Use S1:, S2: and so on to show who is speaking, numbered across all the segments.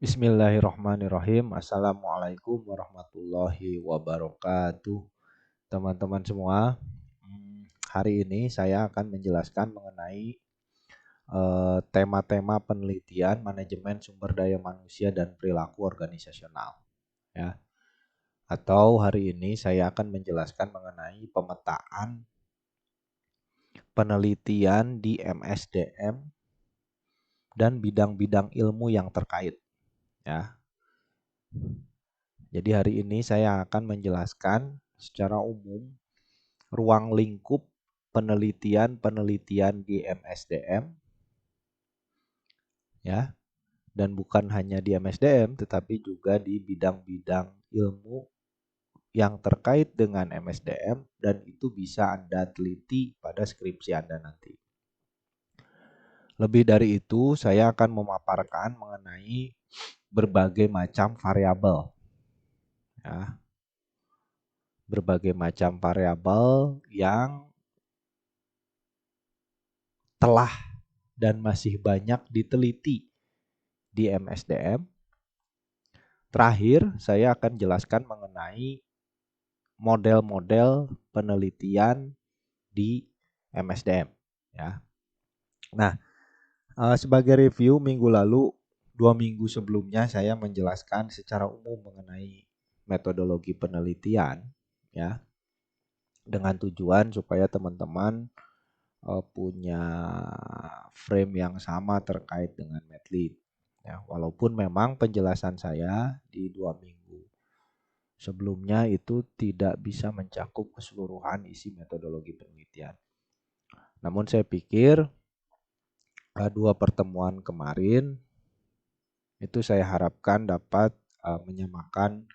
S1: Bismillahirrahmanirrahim. Assalamualaikum warahmatullahi wabarakatuh. Teman-teman semua, hari ini saya akan menjelaskan mengenai tema-tema penelitian manajemen sumber daya manusia dan perilaku organisasional. Ya. Atau hari ini saya akan menjelaskan mengenai pemetaan penelitian di MSDM dan bidang-bidang ilmu yang terkait. Ya. Jadi hari ini saya akan menjelaskan secara umum ruang lingkup penelitian di MSDM, ya, dan bukan hanya di MSDM tetapi juga di bidang-bidang ilmu yang terkait dengan MSDM, dan itu bisa Anda teliti pada skripsi Anda nanti. Lebih dari itu, saya akan memaparkan mengenai berbagai macam variabel, ya, berbagai macam variabel yang telah dan masih banyak diteliti di MSDM. Terakhir, saya akan jelaskan mengenai model-model penelitian di MSDM. Ya. Nah, sebagai review minggu lalu, 2 minggu sebelumnya saya menjelaskan secara umum mengenai metodologi penelitian, ya, dengan tujuan supaya teman-teman punya frame yang sama terkait dengan medlib. Ya, walaupun memang penjelasan saya di 2 minggu sebelumnya itu tidak bisa mencakup keseluruhan isi metodologi penelitian. Namun saya pikir 2 pertemuan kemarin itu saya harapkan dapat menyamakan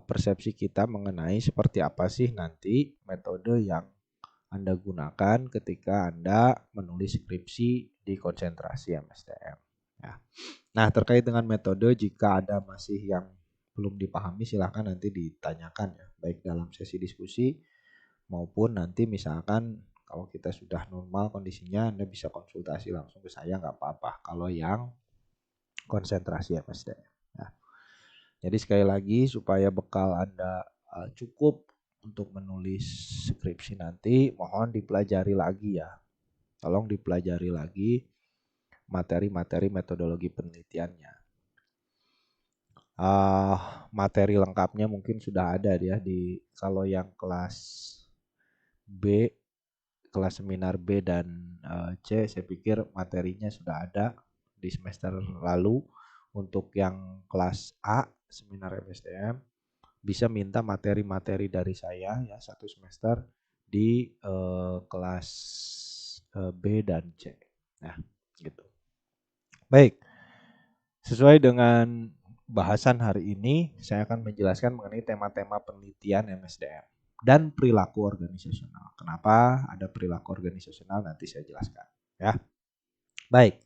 S1: persepsi kita mengenai seperti apa sih nanti metode yang Anda gunakan ketika Anda menulis skripsi di konsentrasi MSDM. Ya. Nah, terkait dengan metode, jika ada masih yang belum dipahami, silahkan nanti ditanyakan ya, baik dalam sesi diskusi maupun nanti misalkan kalau kita sudah normal kondisinya, Anda bisa konsultasi langsung ke saya, nggak apa-apa. Kalau yang konsentrasi MSDM. Ya. Jadi sekali lagi supaya bekal Anda cukup untuk menulis skripsi nanti, mohon dipelajari lagi ya. Tolong dipelajari lagi materi-materi metodologi penelitiannya. Materi lengkapnya mungkin sudah ada ya di kalau yang kelas B, kelas seminar B dan C, saya pikir materinya sudah ada di semester lalu. Untuk yang kelas A, seminar MSDM, bisa minta materi-materi dari saya ya 1 semester di kelas B dan C. Nah, gitu. Baik. Sesuai dengan bahasan hari ini, saya akan menjelaskan mengenai tema-tema penelitian MSDM dan perilaku organisasional. Kenapa ada perilaku organisasional nanti saya jelaskan ya. Baik.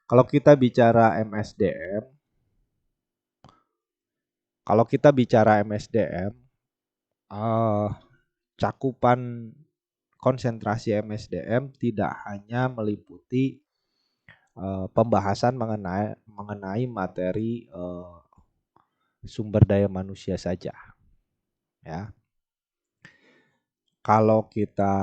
S1: Kalau kita bicara MSDM, cakupan konsentrasi MSDM tidak hanya meliputi pembahasan mengenai materi sumber daya manusia saja. Ya. Kalau kita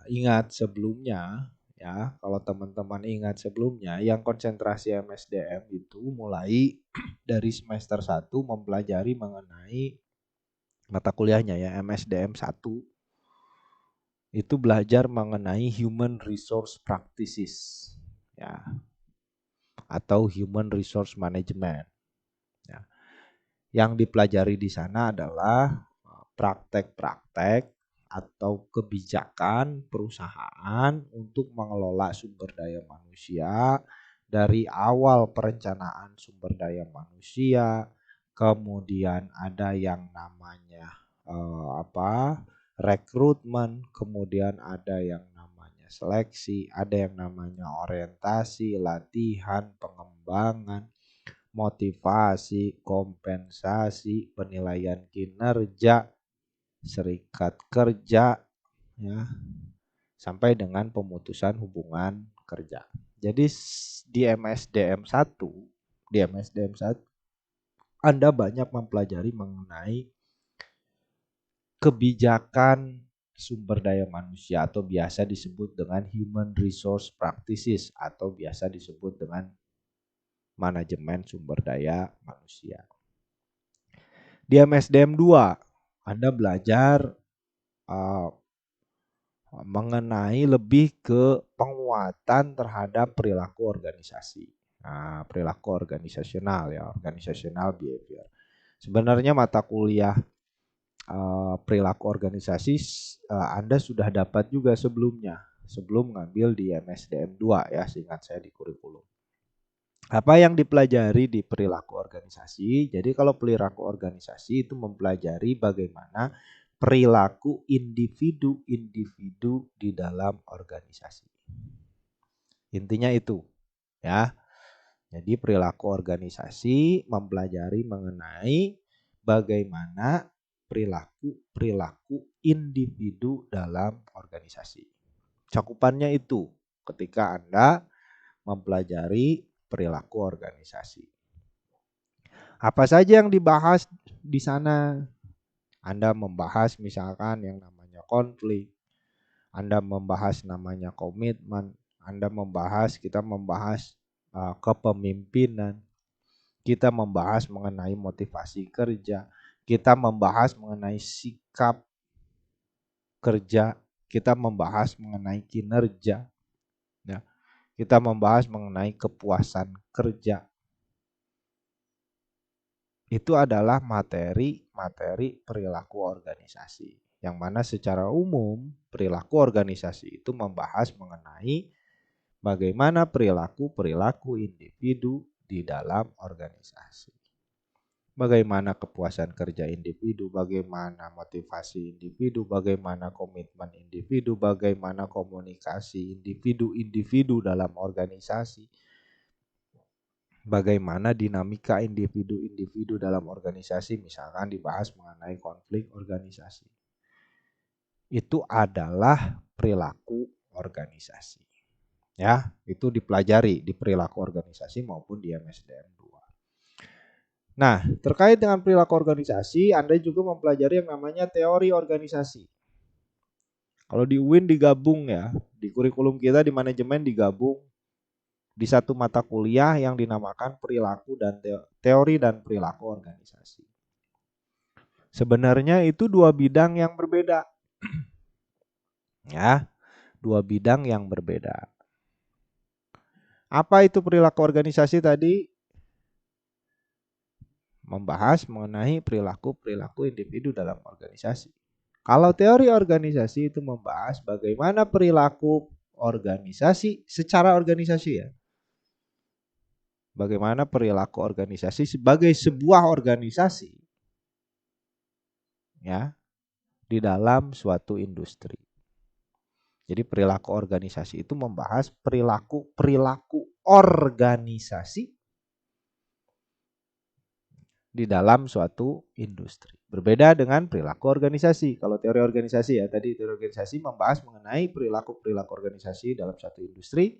S1: ingat sebelumnya, ya, kalau teman-teman ingat sebelumnya, yang konsentrasi MSDM itu mulai dari semester 1 mempelajari mengenai mata kuliahnya ya, MSDM 1. Itu belajar mengenai Human Resource Practices, ya, atau Human Resource Management. Ya. Yang dipelajari di sana adalah praktek-praktek atau kebijakan perusahaan untuk mengelola sumber daya manusia dari awal perencanaan sumber daya manusia, kemudian ada yang namanya rekrutmen, kemudian ada yang namanya seleksi, ada yang namanya orientasi, latihan, pengembangan, motivasi, kompensasi, penilaian kinerja, serikat kerja, ya, sampai dengan pemutusan hubungan kerja. Jadi di MSDM 1 di MSDM 1 Anda banyak mempelajari mengenai kebijakan sumber daya manusia atau biasa disebut dengan human resource practices atau biasa disebut dengan manajemen sumber daya manusia. Di MSDM 2 Anda belajar mengenai lebih ke penguatan terhadap perilaku organisasi. Nah, perilaku organisasional ya, organizational behavior. Sebenarnya mata kuliah perilaku organisasi Anda sudah dapat juga sebelumnya, sebelum ngambil di MSDM 2 ya, seingat saya di kurikulum. Apa yang dipelajari di perilaku organisasi? Jadi kalau perilaku organisasi itu mempelajari bagaimana perilaku individu-individu di dalam organisasi. Intinya itu ya. Jadi perilaku organisasi mempelajari mengenai bagaimana perilaku individu dalam organisasi. Cakupannya itu ketika Anda mempelajari perilaku organisasi. Apa saja yang dibahas di sana? Anda membahas misalkan yang namanya konflik, Anda membahas namanya komitmen, kita membahas kepemimpinan, kita membahas mengenai motivasi kerja, kita membahas mengenai sikap kerja, kita membahas mengenai kinerja, ya. Kita membahas mengenai kepuasan kerja. Itu adalah materi perilaku organisasi. Yang mana secara umum perilaku organisasi itu membahas mengenai bagaimana perilaku individu di dalam organisasi. Bagaimana kepuasan kerja individu, bagaimana motivasi individu, bagaimana komitmen individu, bagaimana komunikasi individu dalam organisasi. Bagaimana dinamika individu-individu dalam organisasi, misalkan dibahas mengenai konflik organisasi. Itu adalah perilaku organisasi. Ya, itu dipelajari di perilaku organisasi maupun di MSDM 2. Nah, terkait dengan perilaku organisasi, Anda juga mempelajari yang namanya teori organisasi. Kalau di UIN digabung ya, di kurikulum kita di manajemen digabung di satu mata kuliah yang dinamakan perilaku dan teori dan perilaku organisasi. Sebenarnya itu dua bidang yang berbeda. Ya, dua bidang yang berbeda. Apa itu perilaku organisasi tadi? Membahas mengenai perilaku individu dalam organisasi. Kalau teori organisasi itu membahas bagaimana perilaku organisasi secara organisasi ya. Bagaimana perilaku organisasi sebagai sebuah organisasi ya di dalam suatu industri. Jadi perilaku organisasi itu membahas perilaku organisasi di dalam suatu industri. Berbeda dengan perilaku organisasi. Kalau teori organisasi ya, tadi teori organisasi membahas mengenai perilaku organisasi dalam suatu industri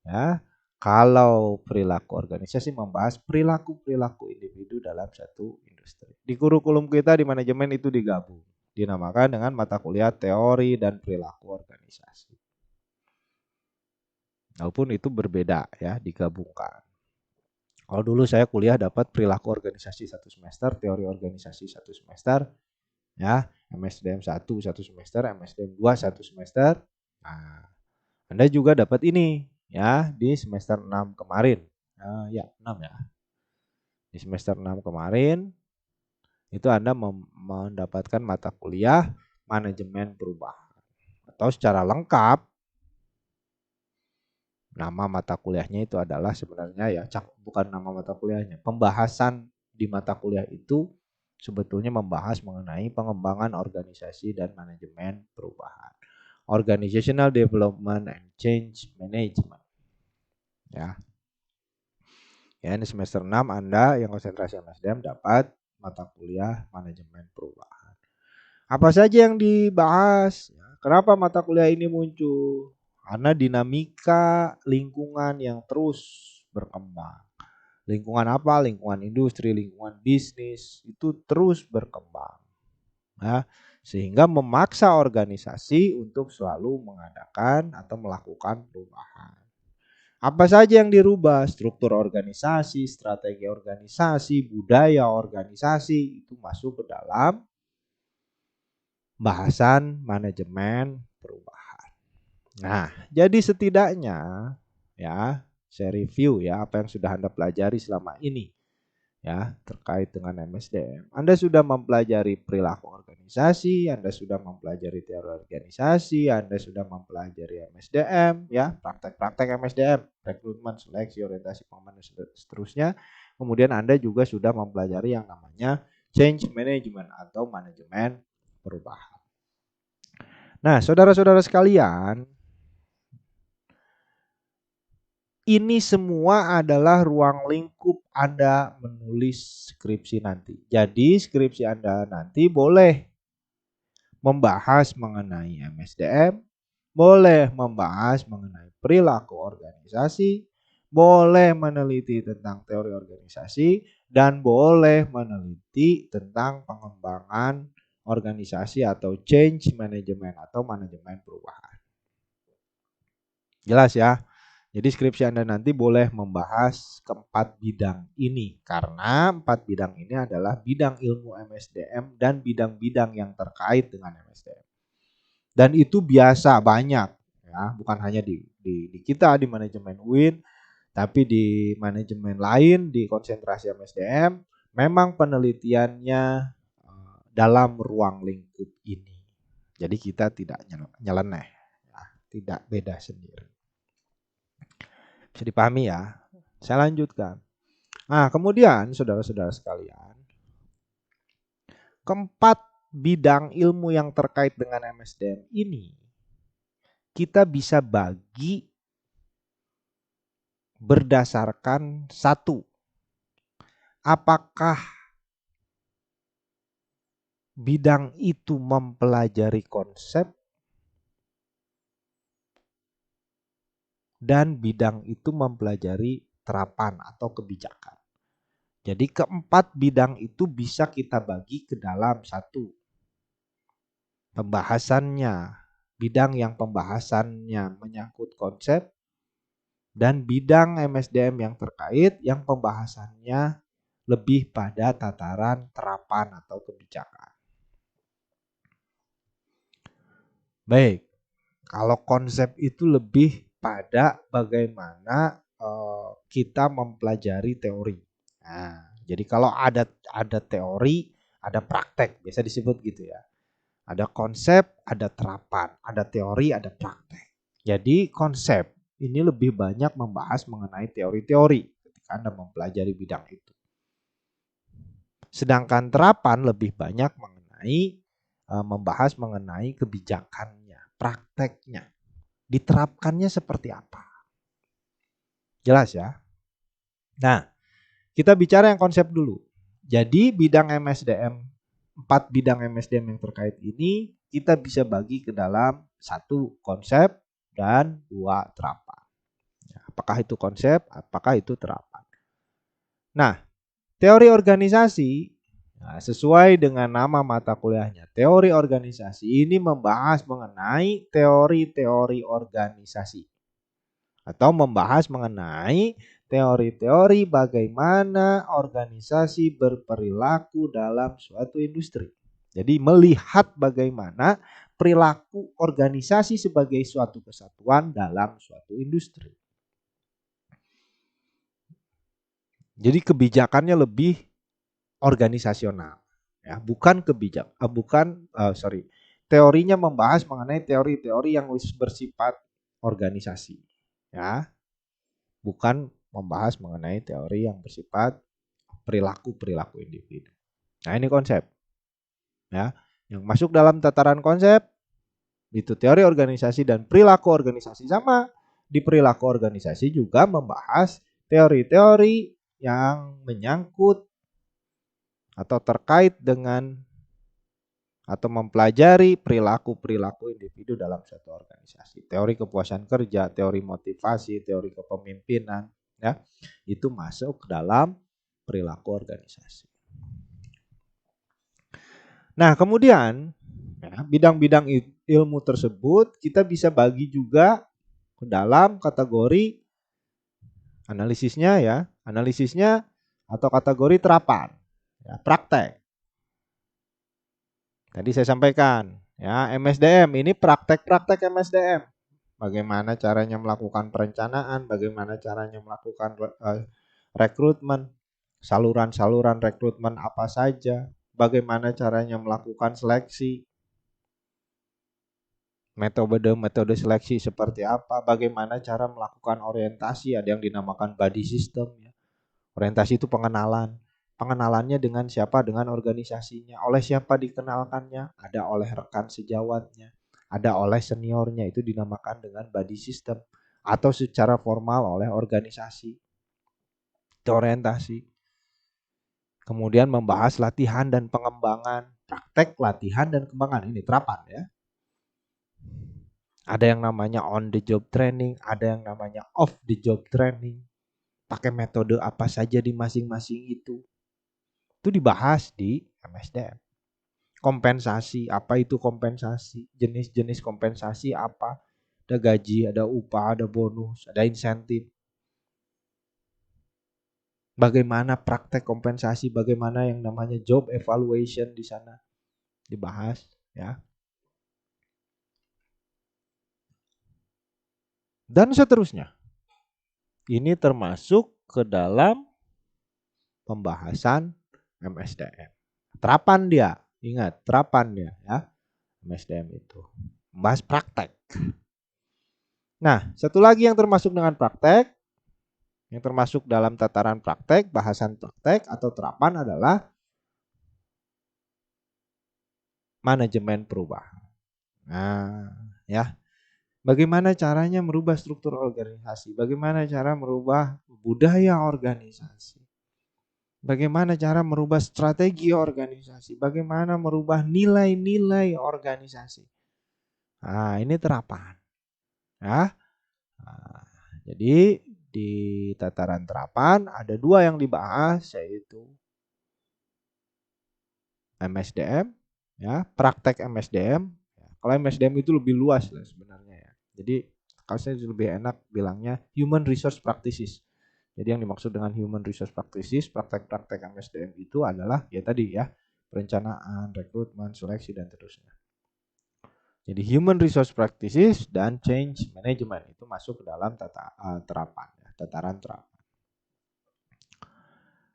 S1: ya. Kalau perilaku organisasi membahas perilaku individu dalam satu industri. Di kurikulum kita di manajemen itu digabung, dinamakan dengan mata kuliah teori dan perilaku organisasi. Walaupun itu berbeda ya, digabungkan. Kalau dulu saya kuliah dapat perilaku organisasi 1 semester, teori organisasi 1 semester, ya, MSDM 1 semester, MSDM 2 1 semester. Nah, Anda juga dapat ini ya di semester 6 kemarin. Ya, 6 ya. Di semester 6 kemarin itu Anda mendapatkan mata kuliah manajemen perubahan. Atau secara lengkap nama mata kuliahnya itu adalah sebenarnya ya bukan nama mata kuliahnya. Pembahasan di mata kuliah itu sebetulnya membahas mengenai pengembangan organisasi dan manajemen perubahan. Organizational Development and Change Management. Ya. Ya, ini semester 6 Anda yang konsentrasi MSDM dapat mata kuliah manajemen perubahan. Apa saja yang dibahas? Kenapa mata kuliah ini muncul? Karena dinamika lingkungan yang terus berkembang. Lingkungan apa? Lingkungan industri, lingkungan bisnis itu terus berkembang. Nah, sehingga memaksa organisasi untuk selalu mengadakan atau melakukan perubahan. Apa saja yang dirubah? Struktur organisasi, strategi organisasi, budaya organisasi itu masuk ke dalam bahasan manajemen perubahan. Nah, jadi setidaknya ya, saya review ya apa yang sudah Anda pelajari selama ini ya terkait dengan MSDM. Anda sudah mempelajari perilaku organisasi, Anda sudah mempelajari teori organisasi, Anda sudah mempelajari MSDM ya, praktek-praktek MSDM, rekrutmen, seleksi, orientasi pengembangan dan seterusnya. Kemudian Anda juga sudah mempelajari yang namanya change management atau manajemen perubahan. Nah, saudara-saudara sekalian, ini semua adalah ruang lingkup Anda menulis skripsi nanti. Jadi skripsi Anda nanti boleh membahas mengenai MSDM, boleh membahas mengenai perilaku organisasi, boleh meneliti tentang teori organisasi, dan boleh meneliti tentang pengembangan organisasi atau change management atau manajemen perubahan. Jelas ya? Jadi skripsi Anda nanti boleh membahas keempat bidang ini karena empat bidang ini adalah bidang ilmu MSDM dan bidang-bidang yang terkait dengan MSDM. Dan itu biasa banyak ya, bukan hanya di kita di manajemen UIN, tapi di manajemen lain di konsentrasi MSDM memang penelitiannya dalam ruang lingkup ini. Jadi kita tidak nyeleneh, ya, tidak beda sendiri. Bisa dipahami ya. Saya lanjutkan. Nah, kemudian saudara-saudara sekalian, keempat bidang ilmu yang terkait dengan MSDM ini kita bisa bagi berdasarkan satu, apakah bidang itu mempelajari konsep dan bidang itu mempelajari terapan atau kebijakan. Jadi keempat bidang itu bisa kita bagi ke dalam satu, pembahasannya, bidang yang pembahasannya menyangkut konsep, dan bidang MSDM yang terkait yang pembahasannya lebih pada tataran terapan atau kebijakan. Baik, kalau konsep itu lebih pada bagaimana kita mempelajari teori. Nah, jadi kalau ada teori, ada praktek, biasa disebut gitu ya. Ada konsep, ada terapan, ada teori, ada praktek. Jadi konsep ini lebih banyak membahas mengenai teori-teori ketika Anda mempelajari bidang itu. Sedangkan terapan lebih banyak mengenai membahas mengenai kebijakannya, prakteknya. Diterapkannya seperti apa. Jelas ya? Nah, kita bicara yang konsep dulu. Jadi bidang MSDM, 4 bidang MSDM yang terkait ini kita bisa bagi ke dalam 1 konsep dan 2 terapan. Apakah itu konsep, apakah itu terapan. Nah, teori organisasi sesuai dengan nama mata kuliahnya, teori organisasi ini membahas mengenai teori-teori organisasi atau membahas mengenai teori-teori bagaimana organisasi berperilaku dalam suatu industri. Jadi melihat bagaimana perilaku organisasi sebagai suatu kesatuan dalam suatu industri. Jadi kebijakannya lebih organisasional, ya, bukan teorinya membahas mengenai teori-teori yang bersifat organisasi, ya, bukan membahas mengenai teori yang bersifat perilaku individu. Nah, ini konsep, ya, yang masuk dalam tataran konsep itu teori organisasi dan perilaku organisasi. Sama di perilaku organisasi juga membahas teori-teori yang menyangkut atau terkait dengan atau mempelajari perilaku-perilaku individu dalam suatu organisasi. Teori kepuasan kerja, teori motivasi, teori kepemimpinan. ya. Itu masuk ke dalam perilaku organisasi. Nah, kemudian ya, bidang-bidang ilmu tersebut kita bisa bagi juga ke dalam kategori analisisnya ya, analisisnya atau kategori terapan, ya, praktek. Tadi saya sampaikan, ya, MSDM ini praktek-praktek MSDM. Bagaimana caranya melakukan perencanaan, bagaimana caranya melakukan rekrutmen, saluran-saluran rekrutmen apa saja, bagaimana caranya melakukan seleksi, metode seleksi seperti apa, bagaimana cara melakukan orientasi, ada yang dinamakan body system. Ya. Orientasi itu pengenalan. Pengenalannya dengan siapa? Dengan organisasinya. Oleh siapa dikenalkannya? Ada oleh rekan sejawatnya. Ada oleh seniornya. Itu dinamakan dengan body system. Atau secara formal oleh organisasi. Itu orientasi. Kemudian membahas latihan dan pengembangan. Praktek, latihan, dan pengembangan. Ini terapan ya. Ada yang namanya on the job training. Ada yang namanya off the job training. Pakai metode apa saja di masing-masing itu. Itu dibahas di MSDM. Kompensasi, apa itu kompensasi? Jenis-jenis kompensasi apa? Ada gaji, ada upah, ada bonus, ada insentif. Bagaimana praktek kompensasi, bagaimana yang namanya job evaluation di sana dibahas, ya. Dan seterusnya. Ini termasuk ke dalam pembahasan MSDM. Terapan dia, ingat terapan dia ya. MSDM itu membahas praktek. Nah, satu lagi yang termasuk dengan praktek, yang termasuk dalam tataran praktek, bahasan praktek atau terapan adalah manajemen perubahan. Nah, ya. Bagaimana caranya merubah struktur organisasi? Bagaimana cara merubah budaya organisasi? Bagaimana cara merubah strategi organisasi? Bagaimana merubah nilai-nilai organisasi? Nah, ini terapan. Ya. Nah, jadi di tataran terapan ada dua yang dibahas, yaitu MSDM, ya, praktek MSDM. Kalau MSDM itu lebih luas lah sebenarnya ya. Jadi kalau saya lebih enak bilangnya Human Resource Practices. Jadi yang dimaksud dengan Human Resource Practices, praktek-praktek MSDM itu adalah ya tadi ya, perencanaan, rekrutmen, seleksi dan seterusnya. Jadi Human Resource Practices dan Change Management itu masuk ke dalam terapan, ya, tataran terapan.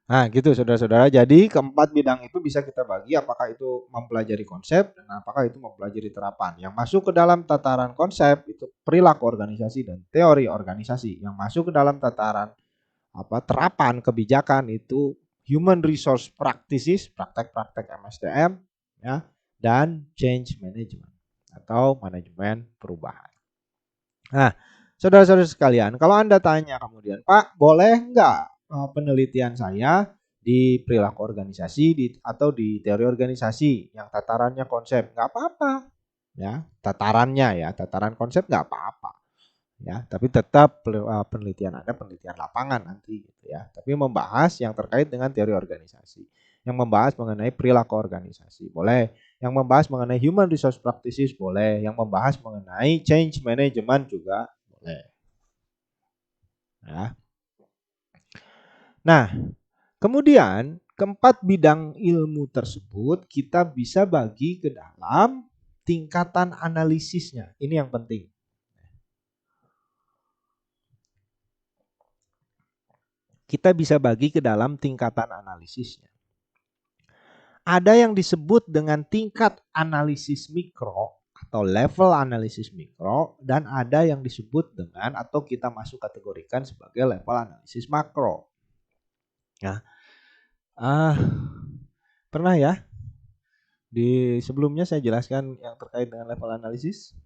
S1: Nah gitu saudara-saudara, jadi keempat bidang itu bisa kita bagi apakah itu mempelajari konsep dan apakah itu mempelajari terapan. Yang masuk ke dalam tataran konsep itu perilaku organisasi dan teori organisasi. Yang masuk ke dalam tataran terapan kebijakan itu human resource practices, praktek-praktek MSDM ya, dan change management atau manajemen perubahan. Nah, saudara-saudara sekalian, kalau Anda tanya kemudian, Pak, boleh enggak penelitian saya di perilaku organisasi atau di teori organisasi yang tatarannya konsep? Enggak apa-apa. Ya, tatarannya ya, tataran konsep enggak apa-apa. Ya, tapi tetap penelitian Anda penelitian lapangan nanti gitu ya. Tapi membahas yang terkait dengan teori organisasi. Yang membahas mengenai perilaku organisasi, boleh. Yang membahas mengenai human resource practices boleh. Yang membahas mengenai change management juga boleh. Ya. Nah, kemudian keempat bidang ilmu tersebut kita bisa bagi ke dalam tingkatan analisisnya. Ini yang penting. Kita bisa bagi ke dalam tingkatan analisisnya. Ada yang disebut dengan tingkat analisis mikro atau level analisis mikro, dan ada yang disebut dengan atau kita masuk kategorikan sebagai level analisis makro. Nah, pernah ya di sebelumnya saya jelaskan yang terkait dengan level analisis.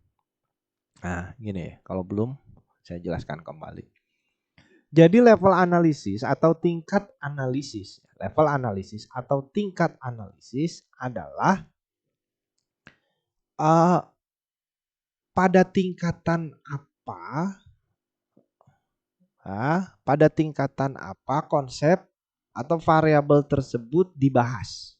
S1: Nah, gini, kalau belum saya jelaskan kembali. Jadi level analisis atau tingkat analisis, level analisis atau tingkat analisis adalah pada tingkatan apa pada tingkatan apa konsep atau variabel tersebut dibahas.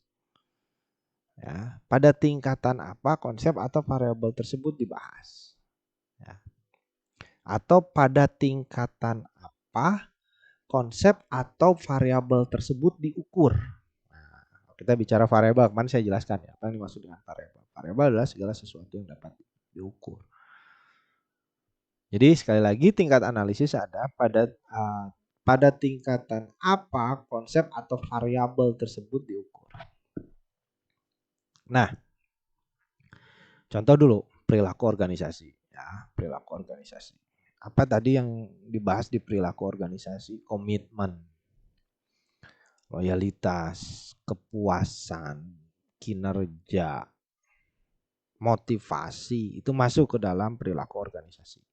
S1: Ya, pada tingkatan apa konsep atau variabel tersebut dibahas. Ya. Atau pada tingkatan apa konsep atau variabel tersebut diukur. Nah, kita bicara variabel, kemarin saya jelaskan ya, apa yang dimaksud dengan variabel. Variabel adalah segala sesuatu yang dapat diukur. Jadi sekali lagi tingkat analisis ada pada tingkatan apa konsep atau variabel tersebut diukur. Nah, contoh dulu perilaku organisasi. Ya, perilaku organisasi. Apa tadi yang dibahas di perilaku organisasi? Komitmen, loyalitas, kepuasan, kinerja, motivasi, itu masuk ke dalam perilaku organisasi.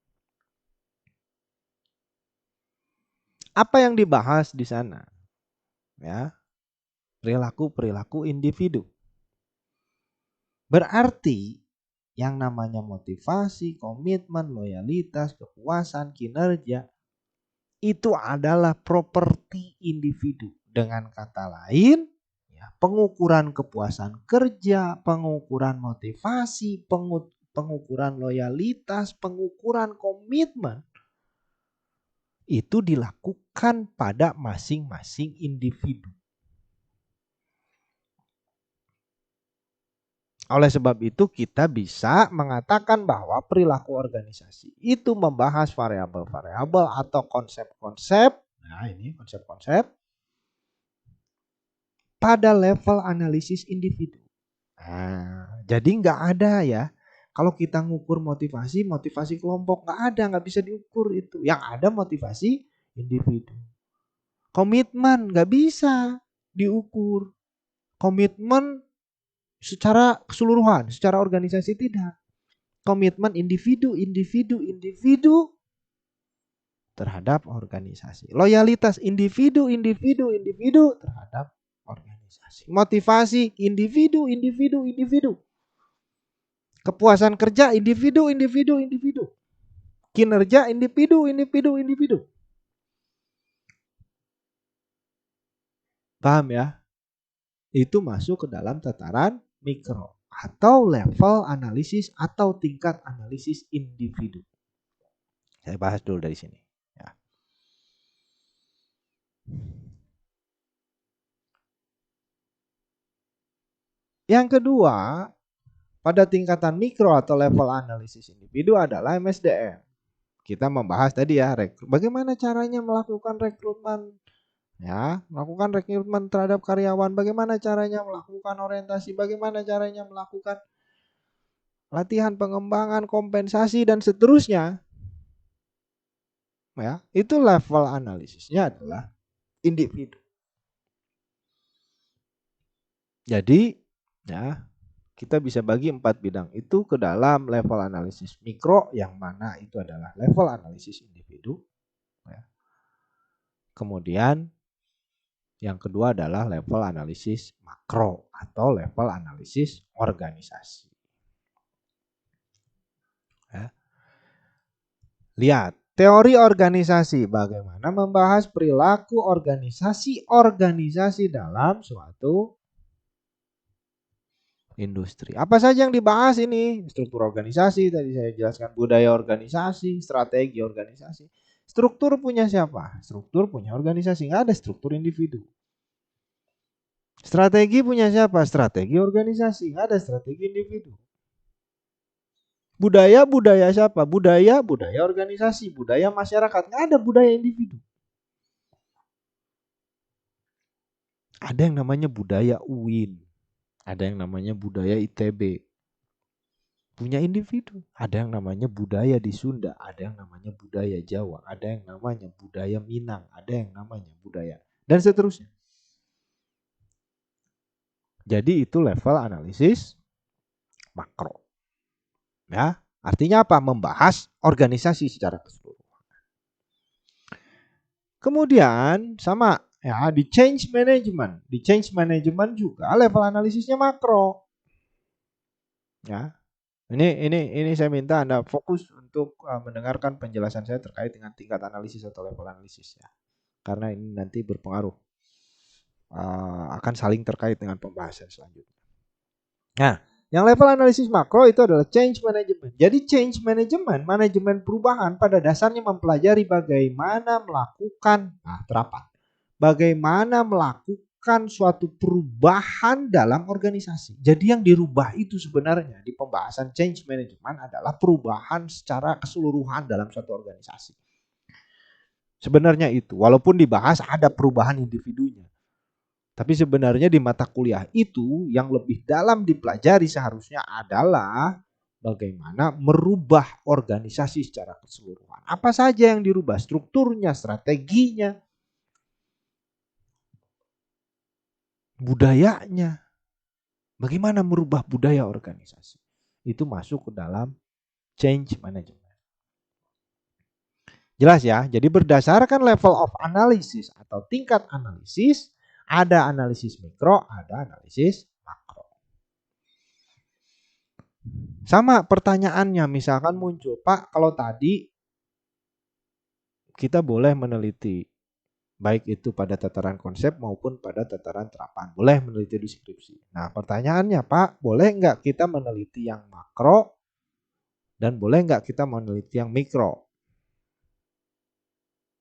S1: Apa yang dibahas di sana? Ya, perilaku individu. Berarti yang namanya motivasi, komitmen, loyalitas, kepuasan, kinerja itu adalah properti individu. Dengan kata lain, ya, pengukuran kepuasan kerja, pengukuran motivasi, pengukuran loyalitas, pengukuran komitmen itu dilakukan pada masing-masing individu. Oleh sebab itu kita bisa mengatakan bahwa perilaku organisasi itu membahas variabel-variabel atau konsep-konsep. Nah, ini konsep-konsep pada level analisis individu. Nah, jadi nggak ada ya. Kalau kita ngukur motivasi kelompok nggak bisa diukur itu. Yang ada motivasi individu. Komitmen nggak bisa diukur. Komitmen secara keseluruhan, secara organisasi tidak. Komitmen individu terhadap organisasi. Loyalitas individu terhadap organisasi. Motivasi individu. Kepuasan kerja individu. Kinerja individu. Paham ya? Itu masuk ke dalam tataran mikro atau level analisis atau tingkat analisis individu. Saya bahas dulu dari sini. Ya. Yang kedua, pada tingkatan mikro atau level analisis individu adalah MSDM. Kita membahas tadi ya, bagaimana caranya melakukan rekrutmen. Ya, melakukan rekrutmen terhadap karyawan, bagaimana caranya melakukan orientasi, bagaimana caranya melakukan latihan pengembangan, kompensasi dan seterusnya. Ya, itu level analisisnya adalah individu. Jadi, ya, kita bisa bagi 4 bidang itu ke dalam level analisis mikro, yang mana itu adalah level analisis individu. Ya. Kemudian yang kedua adalah level analisis makro atau level analisis organisasi. Ya. Lihat teori organisasi, bagaimana membahas perilaku organisasi dalam suatu industri. Apa saja yang dibahas ini? Struktur organisasi, tadi saya jelaskan, budaya organisasi, strategi organisasi. Struktur punya siapa? Struktur punya organisasi, nggak ada struktur individu. Strategi punya siapa? Strategi organisasi, nggak ada strategi individu. Budaya siapa? Budaya organisasi, budaya masyarakat, nggak ada budaya individu. Ada yang namanya budaya UIN, ada yang namanya budaya ITB. Punya individu. Ada yang namanya budaya di Sunda, ada yang namanya budaya Jawa, ada yang namanya budaya Minang, ada yang namanya budaya, dan seterusnya. Jadi itu level analisis makro. Ya, artinya apa? Membahas organisasi secara keseluruhan. Kemudian sama ya di change management. Di change management juga level analisisnya makro. Ya. Ini saya minta Anda fokus untuk mendengarkan penjelasan saya terkait dengan tingkat analisis atau level analisis ya. Karena ini nanti berpengaruh akan saling terkait dengan pembahasan selanjutnya. Nah, yang level analisis makro itu adalah change management. Jadi change management, manajemen perubahan pada dasarnya mempelajari bagaimana melakukan terapan. Bagaimana melakukan suatu perubahan dalam organisasi. Jadi yang dirubah itu sebenarnya di pembahasan change management adalah perubahan secara keseluruhan dalam suatu organisasi. Sebenarnya itu, walaupun dibahas ada perubahan individunya. Tapi sebenarnya di mata kuliah itu yang lebih dalam dipelajari seharusnya adalah bagaimana merubah organisasi secara keseluruhan. Apa saja yang dirubah? Strukturnya, strateginya, budayanya. Bagaimana merubah budaya organisasi? Itu masuk ke dalam change management. Jelas ya? Jadi berdasarkan level of analysis atau tingkat analisis, ada analisis mikro, ada analisis makro. Sama pertanyaannya misalkan muncul, Pak, kalau tadi kita boleh meneliti baik itu pada tataran konsep maupun pada tataran terapan. Boleh meneliti deskripsi. Nah pertanyaannya, Pak, boleh nggak kita meneliti yang makro dan boleh nggak kita meneliti yang mikro?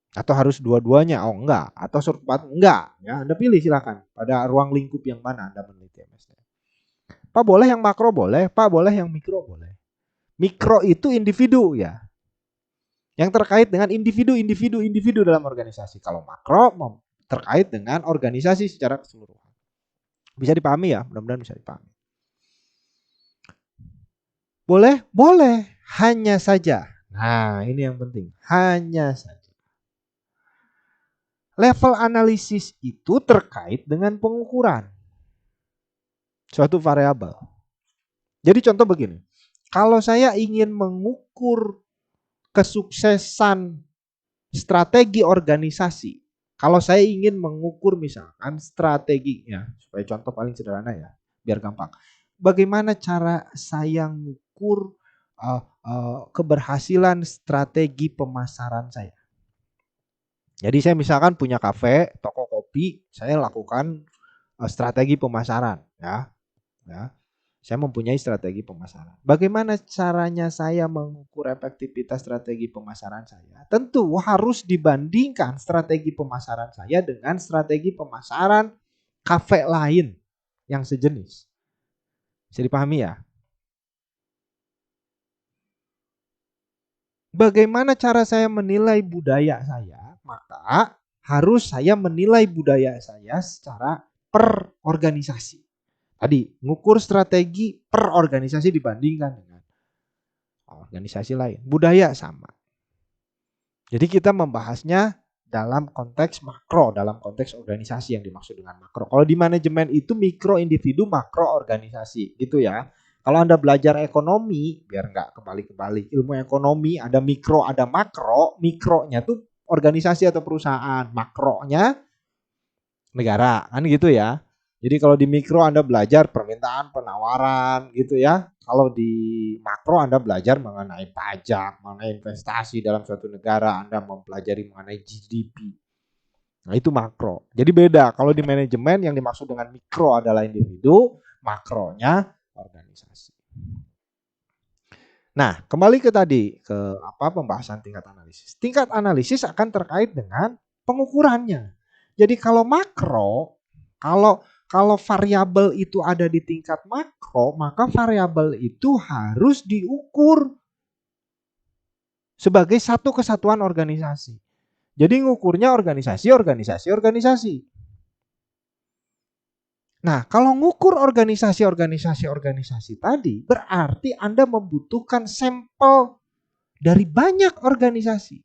S1: Atau harus dua-duanya? Oh enggak. Atau serupat? Enggak. Ya, Anda pilih silakan. Pada ruang lingkup yang mana Anda meneliti MSD. Pak boleh yang makro boleh, Pak boleh yang mikro boleh. Mikro itu individu ya. Yang terkait dengan individu dalam organisasi. Kalau makro terkait dengan organisasi secara keseluruhan. Bisa dipahami ya? Mudah-mudahan bisa dipahami. Boleh? Boleh. Hanya saja. Nah, ini yang penting. Hanya saja. Level analisis itu terkait dengan pengukuran suatu variabel. Jadi contoh begini. Kalau saya ingin mengukur kesuksesan strategi organisasi, kalau saya ingin mengukur misalkan strateginya, supaya contoh paling sederhana ya, biar gampang. Bagaimana cara saya mengukur keberhasilan strategi pemasaran saya? Jadi saya misalkan punya kafe, toko kopi, saya lakukan strategi pemasaran ya. Saya mempunyai strategi pemasaran. Bagaimana caranya saya mengukur efektivitas strategi pemasaran saya? Tentu harus dibandingkan strategi pemasaran saya dengan strategi pemasaran kafe lain yang sejenis. Bisa dipahami ya? Bagaimana cara saya menilai budaya saya? Maka harus saya menilai budaya saya secara per organisasi. Tadi, ngukur strategi per organisasi dibandingkan dengan organisasi lain. Budaya sama. Jadi kita membahasnya dalam konteks makro, dalam konteks organisasi yang dimaksud dengan makro. Kalau di manajemen itu mikro individu, makro organisasi, gitu ya. Kalau Anda belajar ekonomi, biar nggak kebalik-kebalik, ilmu ekonomi ada mikro, ada makro. Mikronya tuh organisasi atau perusahaan, makronya negara, kan gitu ya. Jadi kalau di mikro Anda belajar permintaan, penawaran gitu ya. Kalau di makro Anda belajar mengenai pajak, mengenai investasi dalam suatu negara, Anda mempelajari mengenai GDP. Nah itu makro. Jadi beda. Kalau di manajemen yang dimaksud dengan mikro adalah individu, makronya organisasi. Nah kembali ke tadi, ke pembahasan tingkat analisis. Tingkat analisis akan terkait dengan pengukurannya. Jadi kalau makro, kalau variabel itu ada di tingkat makro, maka variabel itu harus diukur sebagai satu kesatuan organisasi. Jadi ngukurnya organisasi. Nah, kalau ngukur organisasi tadi, berarti Anda membutuhkan sampel dari banyak organisasi.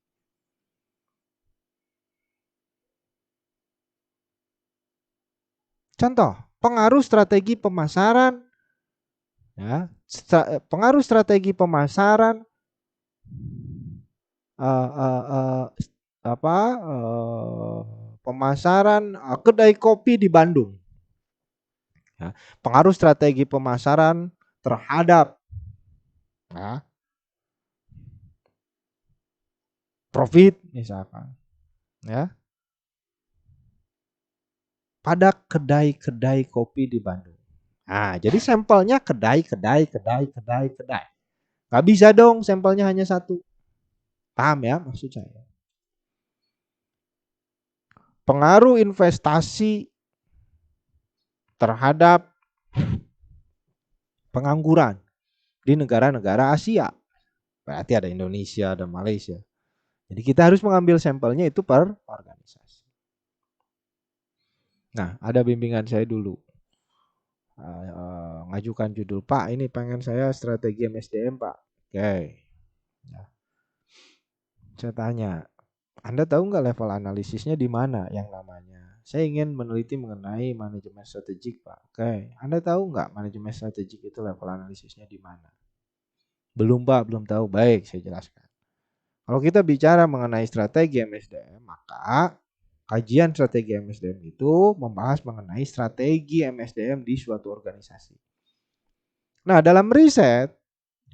S1: Contoh, pengaruh strategi pemasaran, ya, pengaruh strategi pemasaran, pemasaran kedai kopi di Bandung. Ya, pengaruh strategi pemasaran terhadap Ya, profit misalkan, ya, pada kedai-kedai kopi di Bandung. Nah, jadi sampelnya kedai. Gak bisa dong sampelnya hanya satu. Paham ya maksud saya? Pengaruh investasi terhadap pengangguran di negara-negara Asia. Berarti ada Indonesia dan Malaysia. Jadi kita harus mengambil sampelnya itu per organisasi. Nah, ada bimbingan saya dulu. Ngajukan judul, Pak, ini pengen saya strategi MSDM, Pak. Oke. Ya. Saya tanya, Anda tahu nggak level analisisnya di mana yang namanya? Saya ingin meneliti mengenai manajemen strategik, Pak. Oke. Anda tahu nggak manajemen strategik itu level analisisnya di mana? Belum, Pak, belum tahu. Baik, saya jelaskan. Kalau kita bicara mengenai strategi MSDM, maka kajian strategi MSDM itu membahas mengenai strategi MSDM di suatu organisasi. Nah, dalam riset,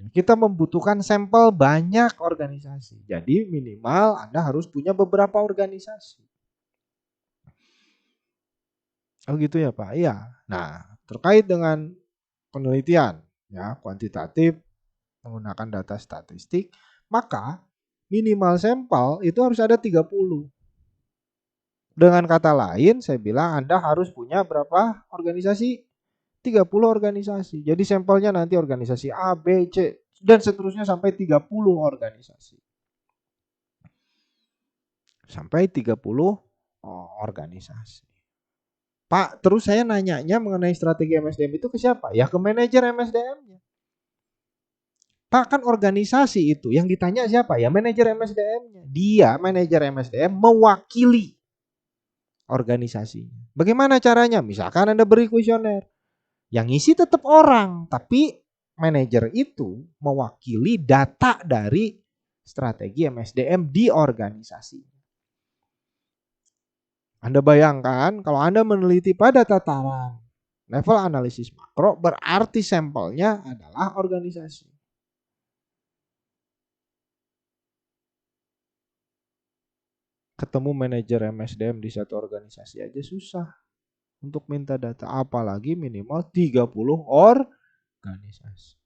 S1: kita membutuhkan sampel banyak organisasi. Jadi minimal Anda harus punya beberapa organisasi. Oh gitu ya Pak? Iya. Nah, terkait dengan penelitian, ya, kuantitatif menggunakan data statistik, maka minimal sampel itu harus ada 30. Dengan kata lain, saya bilang Anda harus punya berapa organisasi? 30 organisasi. Jadi sampelnya nanti organisasi A, B, C, dan seterusnya sampai 30 organisasi. Sampai 30 organisasi. Pak, terus saya nanyanya mengenai strategi MSDM itu ke siapa? Ya ke manajer MSDM-nya. Pak, kan organisasi itu yang ditanya siapa? Ya manajer MSDM-nya. Dia, manajer MSDM, mewakili organisasinya. Bagaimana caranya? Misalkan Anda beri kuesioner. Yang ngisi tetap orang, tapi manajer itu mewakili data dari strategi MSDM di organisasi. Anda bayangkan kalau Anda meneliti pada tataran level analisis makro, berarti sampelnya adalah organisasi. Ketemu manajer MSDM di satu organisasi aja susah untuk minta data, apalagi minimal 30 organisasi.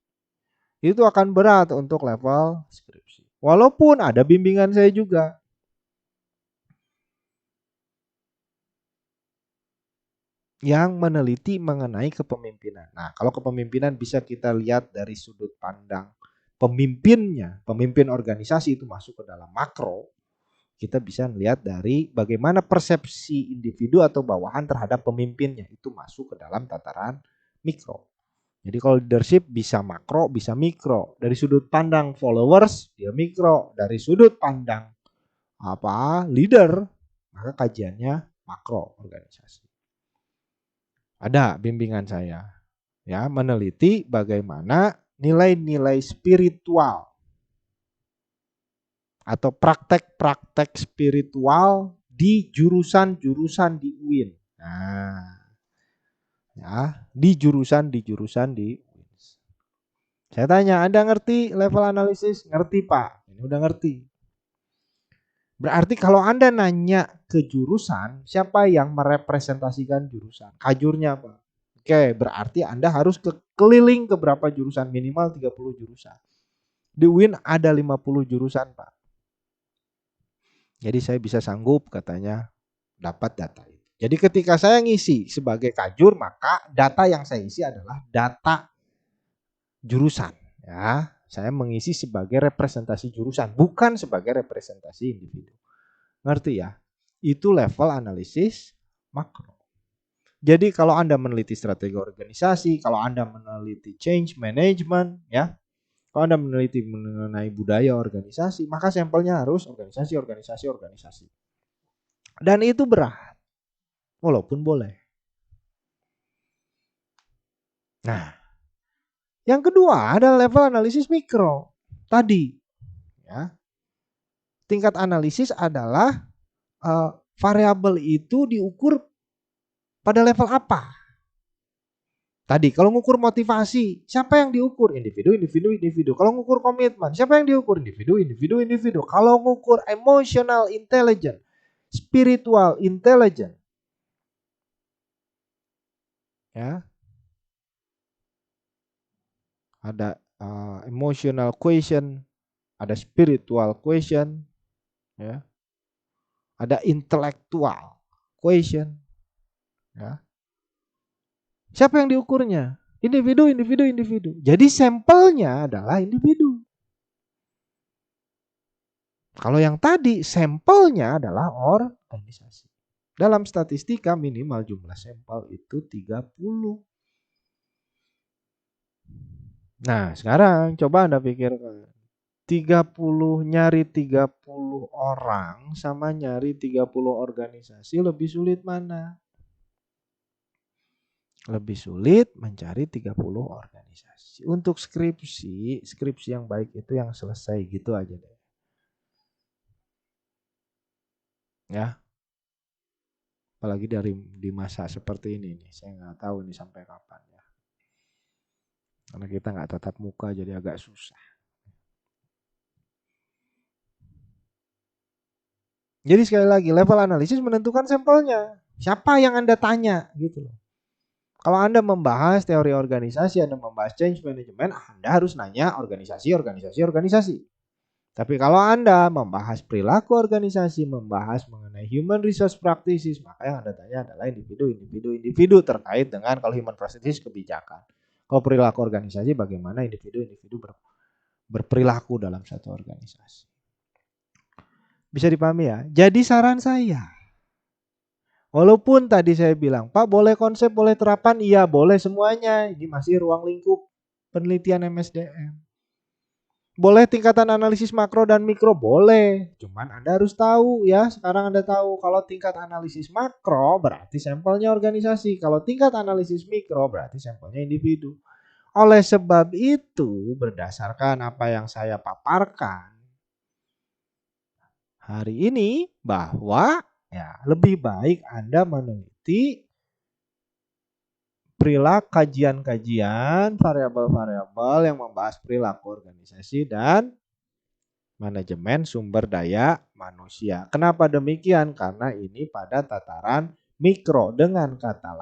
S1: Itu akan berat untuk level skripsi. Walaupun ada bimbingan saya juga. Yang meneliti mengenai kepemimpinan. Nah, kalau kepemimpinan bisa kita lihat dari sudut pandang pemimpinnya, pemimpin organisasi itu masuk ke dalam makro. Kita bisa melihat dari bagaimana persepsi individu atau bawahan terhadap pemimpinnya, itu masuk ke dalam tataran mikro. Jadi kalau leadership bisa makro, bisa mikro. Dari sudut pandang followers dia mikro, dari sudut pandang leader, maka kajiannya makro organisasi. Ada bimbingan saya, ya, meneliti bagaimana nilai-nilai spiritual atau praktek-praktek spiritual di jurusan-jurusan di UIN. Nah, ya, di jurusan di UIN. Saya tanya, Anda ngerti level analisis? Ngerti Pak, ini udah ngerti. Berarti kalau Anda nanya ke jurusan, siapa yang merepresentasikan jurusan? Kajurnya Pak. Oke, berarti Anda harus keliling ke berapa jurusan? Minimal 30 jurusan. Di UIN ada 50 jurusan Pak. Jadi saya bisa sanggup katanya dapat data itu. Jadi ketika saya ngisi sebagai kajur, maka data yang saya isi adalah data jurusan. Ya, saya mengisi sebagai representasi jurusan, bukan sebagai representasi individu. Ngerti ya? Itu level analisis makro. Jadi kalau Anda meneliti strategi organisasi, kalau Anda meneliti change management, ya, kalau Anda meneliti mengenai budaya organisasi, maka sampelnya harus organisasi. Dan itu berat, walaupun boleh. Nah, yang kedua adalah level analisis mikro. Tadi, ya, tingkat analisis adalah variabel itu diukur pada level apa? Tadi kalau ngukur motivasi, siapa yang diukur? Individu. Kalau ngukur komitmen, siapa yang diukur? Individu. Kalau ngukur emotional intelligence, spiritual intelligence, ya, ada emotional quotient, ada spiritual quotient, ya, ada intellectual quotient, ya. Siapa yang diukurnya? Individu. Jadi sampelnya adalah individu. Kalau yang tadi sampelnya adalah organisasi. Dalam statistika minimal jumlah sampel itu 30. Nah, sekarang coba Anda pikirkan. 30 nyari 30 orang sama nyari 30 organisasi lebih sulit mana? Lebih sulit mencari 30 organisasi. Untuk skripsi yang baik itu yang selesai gitu aja deh. Ya. Apalagi di masa seperti ini nih. Saya nggak tahu ini sampai kapan ya. Karena kita nggak tatap muka jadi agak susah. Jadi sekali lagi level analisis menentukan sampelnya. Siapa yang Anda tanya gitu loh. Kalau Anda membahas teori organisasi, Anda membahas change management, Anda harus nanya organisasi. Tapi kalau Anda membahas perilaku organisasi, membahas mengenai human resource practices, maka yang Anda tanya adalah individu terkait dengan kalau human practices kebijakan. Kalau perilaku organisasi bagaimana individu berperilaku dalam satu organisasi. Bisa dipahami ya? Jadi saran saya, walaupun tadi saya bilang, Pak boleh konsep, boleh terapan, iya boleh semuanya. Ini masih ruang lingkup penelitian MSDM. Boleh tingkatan analisis makro dan mikro, boleh. Cuman Anda harus tahu ya, sekarang Anda tahu kalau tingkat analisis makro berarti sampelnya organisasi. Kalau tingkat analisis mikro berarti sampelnya individu. Oleh sebab itu, berdasarkan apa yang saya paparkan hari ini, bahwa ya lebih baik Anda meneliti perilaku kajian-kajian variabel-variabel yang membahas perilaku organisasi dan manajemen sumber daya manusia. Kenapa demikian? Karena ini pada tataran mikro. Dengan kata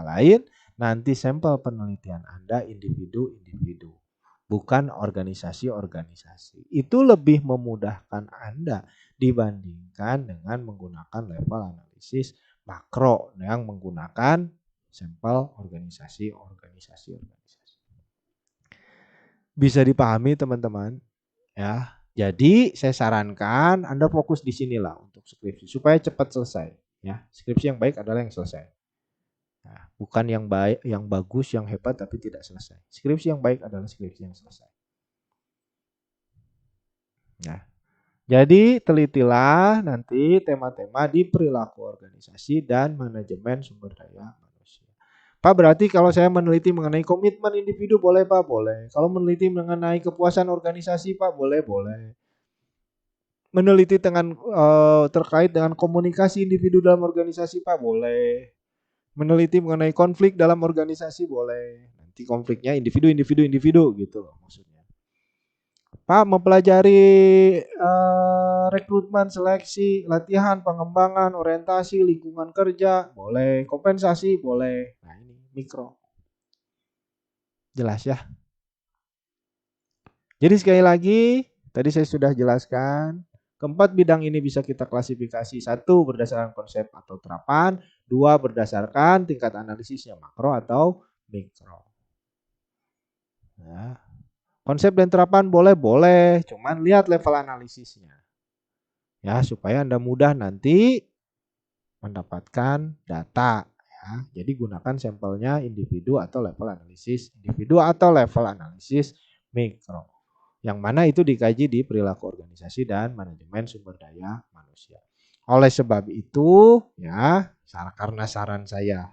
S1: lain, nanti sampel penelitian Anda individu, bukan organisasi-organisasi. Itu lebih memudahkan Anda dibandingkan dengan menggunakan level analisis makro yang menggunakan sampel organisasi. Bisa dipahami teman-teman? Ya. Jadi saya sarankan Anda fokus di sinilah untuk skripsi supaya cepat selesai. Ya, skripsi yang baik adalah yang selesai. Nah, bukan yang baik, yang bagus, yang hebat tapi tidak selesai. Skripsi yang baik adalah skripsi yang selesai. Nah, jadi telitilah nanti tema-tema di perilaku organisasi dan manajemen sumber daya manusia. Pak, berarti kalau saya meneliti mengenai komitmen individu boleh Pak? Boleh. Kalau meneliti mengenai kepuasan organisasi Pak? Boleh. Meneliti terkait dengan komunikasi individu dalam organisasi Pak? Boleh. Meneliti mengenai konflik dalam organisasi? Boleh. Nanti konfliknya individu gitu loh maksudnya. Pak, mempelajari rekrutmen, seleksi, latihan, pengembangan, orientasi, lingkungan kerja, boleh. Kompensasi, boleh. Nah ini mikro. Jelas ya? Jadi sekali lagi, tadi saya sudah jelaskan, keempat bidang ini bisa kita klasifikasi. 1, berdasarkan konsep atau terapan. 2, berdasarkan tingkat analisisnya makro atau mikro. Nah, konsep dan terapan boleh, cuman lihat level analisisnya. Ya, supaya Anda mudah nanti mendapatkan data ya. Jadi gunakan sampelnya individu atau level analisis mikro. Yang mana itu dikaji di perilaku organisasi dan manajemen sumber daya manusia. Oleh sebab itu, ya, karena saran saya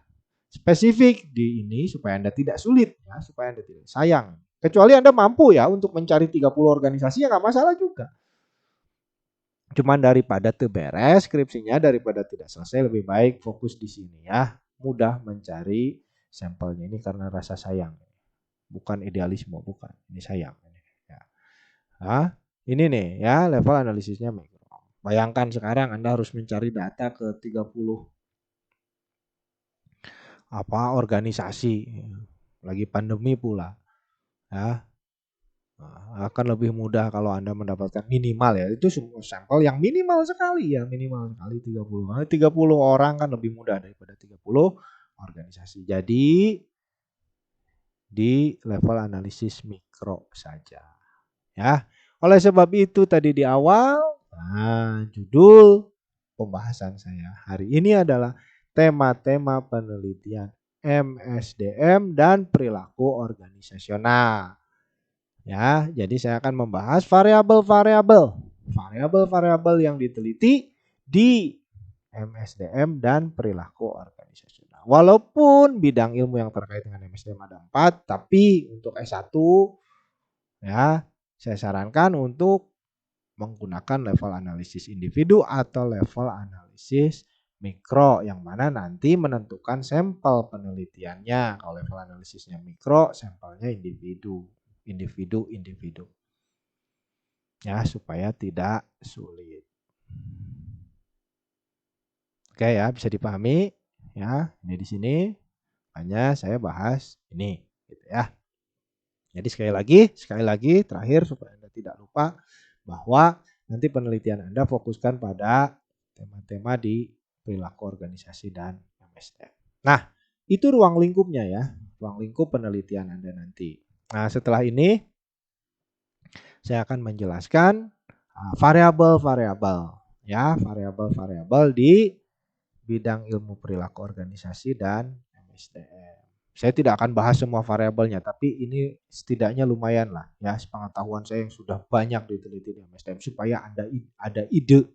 S1: spesifik di ini supaya Anda tidak sulit ya, supaya Anda tidak sayang. Kecuali Anda mampu ya untuk mencari 30 organisasi ya nggak masalah juga. Cuman daripada beres skripsinya, daripada tidak selesai, lebih baik fokus di sini ya. mudah mencari sampelnya. Ini karena rasa sayang, bukan idealisme, bukan. Ini sayang. Ya. Nah, ini nih ya level analisisnya mikro. Bayangkan sekarang Anda harus mencari data ke 30 organisasi, lagi pandemi pula. Ya, akan lebih mudah kalau Anda mendapatkan minimal ya. Itu semua sampel yang minimal sekali ya, minimal sekali 30. Karena 30 orang kan lebih mudah daripada 30 organisasi. Jadi di level analisis mikro saja. Ya. Oleh sebab itu tadi di awal, judul pembahasan saya hari ini adalah tema-tema penelitian MSDM dan perilaku organisasional. Ya, jadi saya akan membahas variabel-variabel yang diteliti di MSDM dan perilaku organisasional. Walaupun bidang ilmu yang terkait dengan MSDM ada 4, tapi untuk S1 ya, saya sarankan untuk menggunakan level analisis individu atau level analisis mikro, yang mana nanti menentukan sampel penelitiannya. Kalau level analisisnya mikro, sampelnya individu. Ya, supaya tidak sulit. Oke ya, bisa dipahami ya. Ini di sini hanya saya bahas ini gitu ya. Jadi sekali lagi terakhir supaya Anda tidak lupa bahwa nanti penelitian Anda fokuskan pada tema-tema di perilaku organisasi dan MSDM. Nah, itu ruang lingkupnya ya, ruang lingkup penelitian Anda nanti. Nah, setelah ini saya akan menjelaskan variabel-variabel ya, variabel-variabel di bidang ilmu perilaku organisasi dan MSDM. Saya tidak akan bahas semua variabelnya, tapi ini setidaknya lumayan lah ya, pengetahuan saya yang sudah banyak diteliti di MSDM supaya Anda ada ide.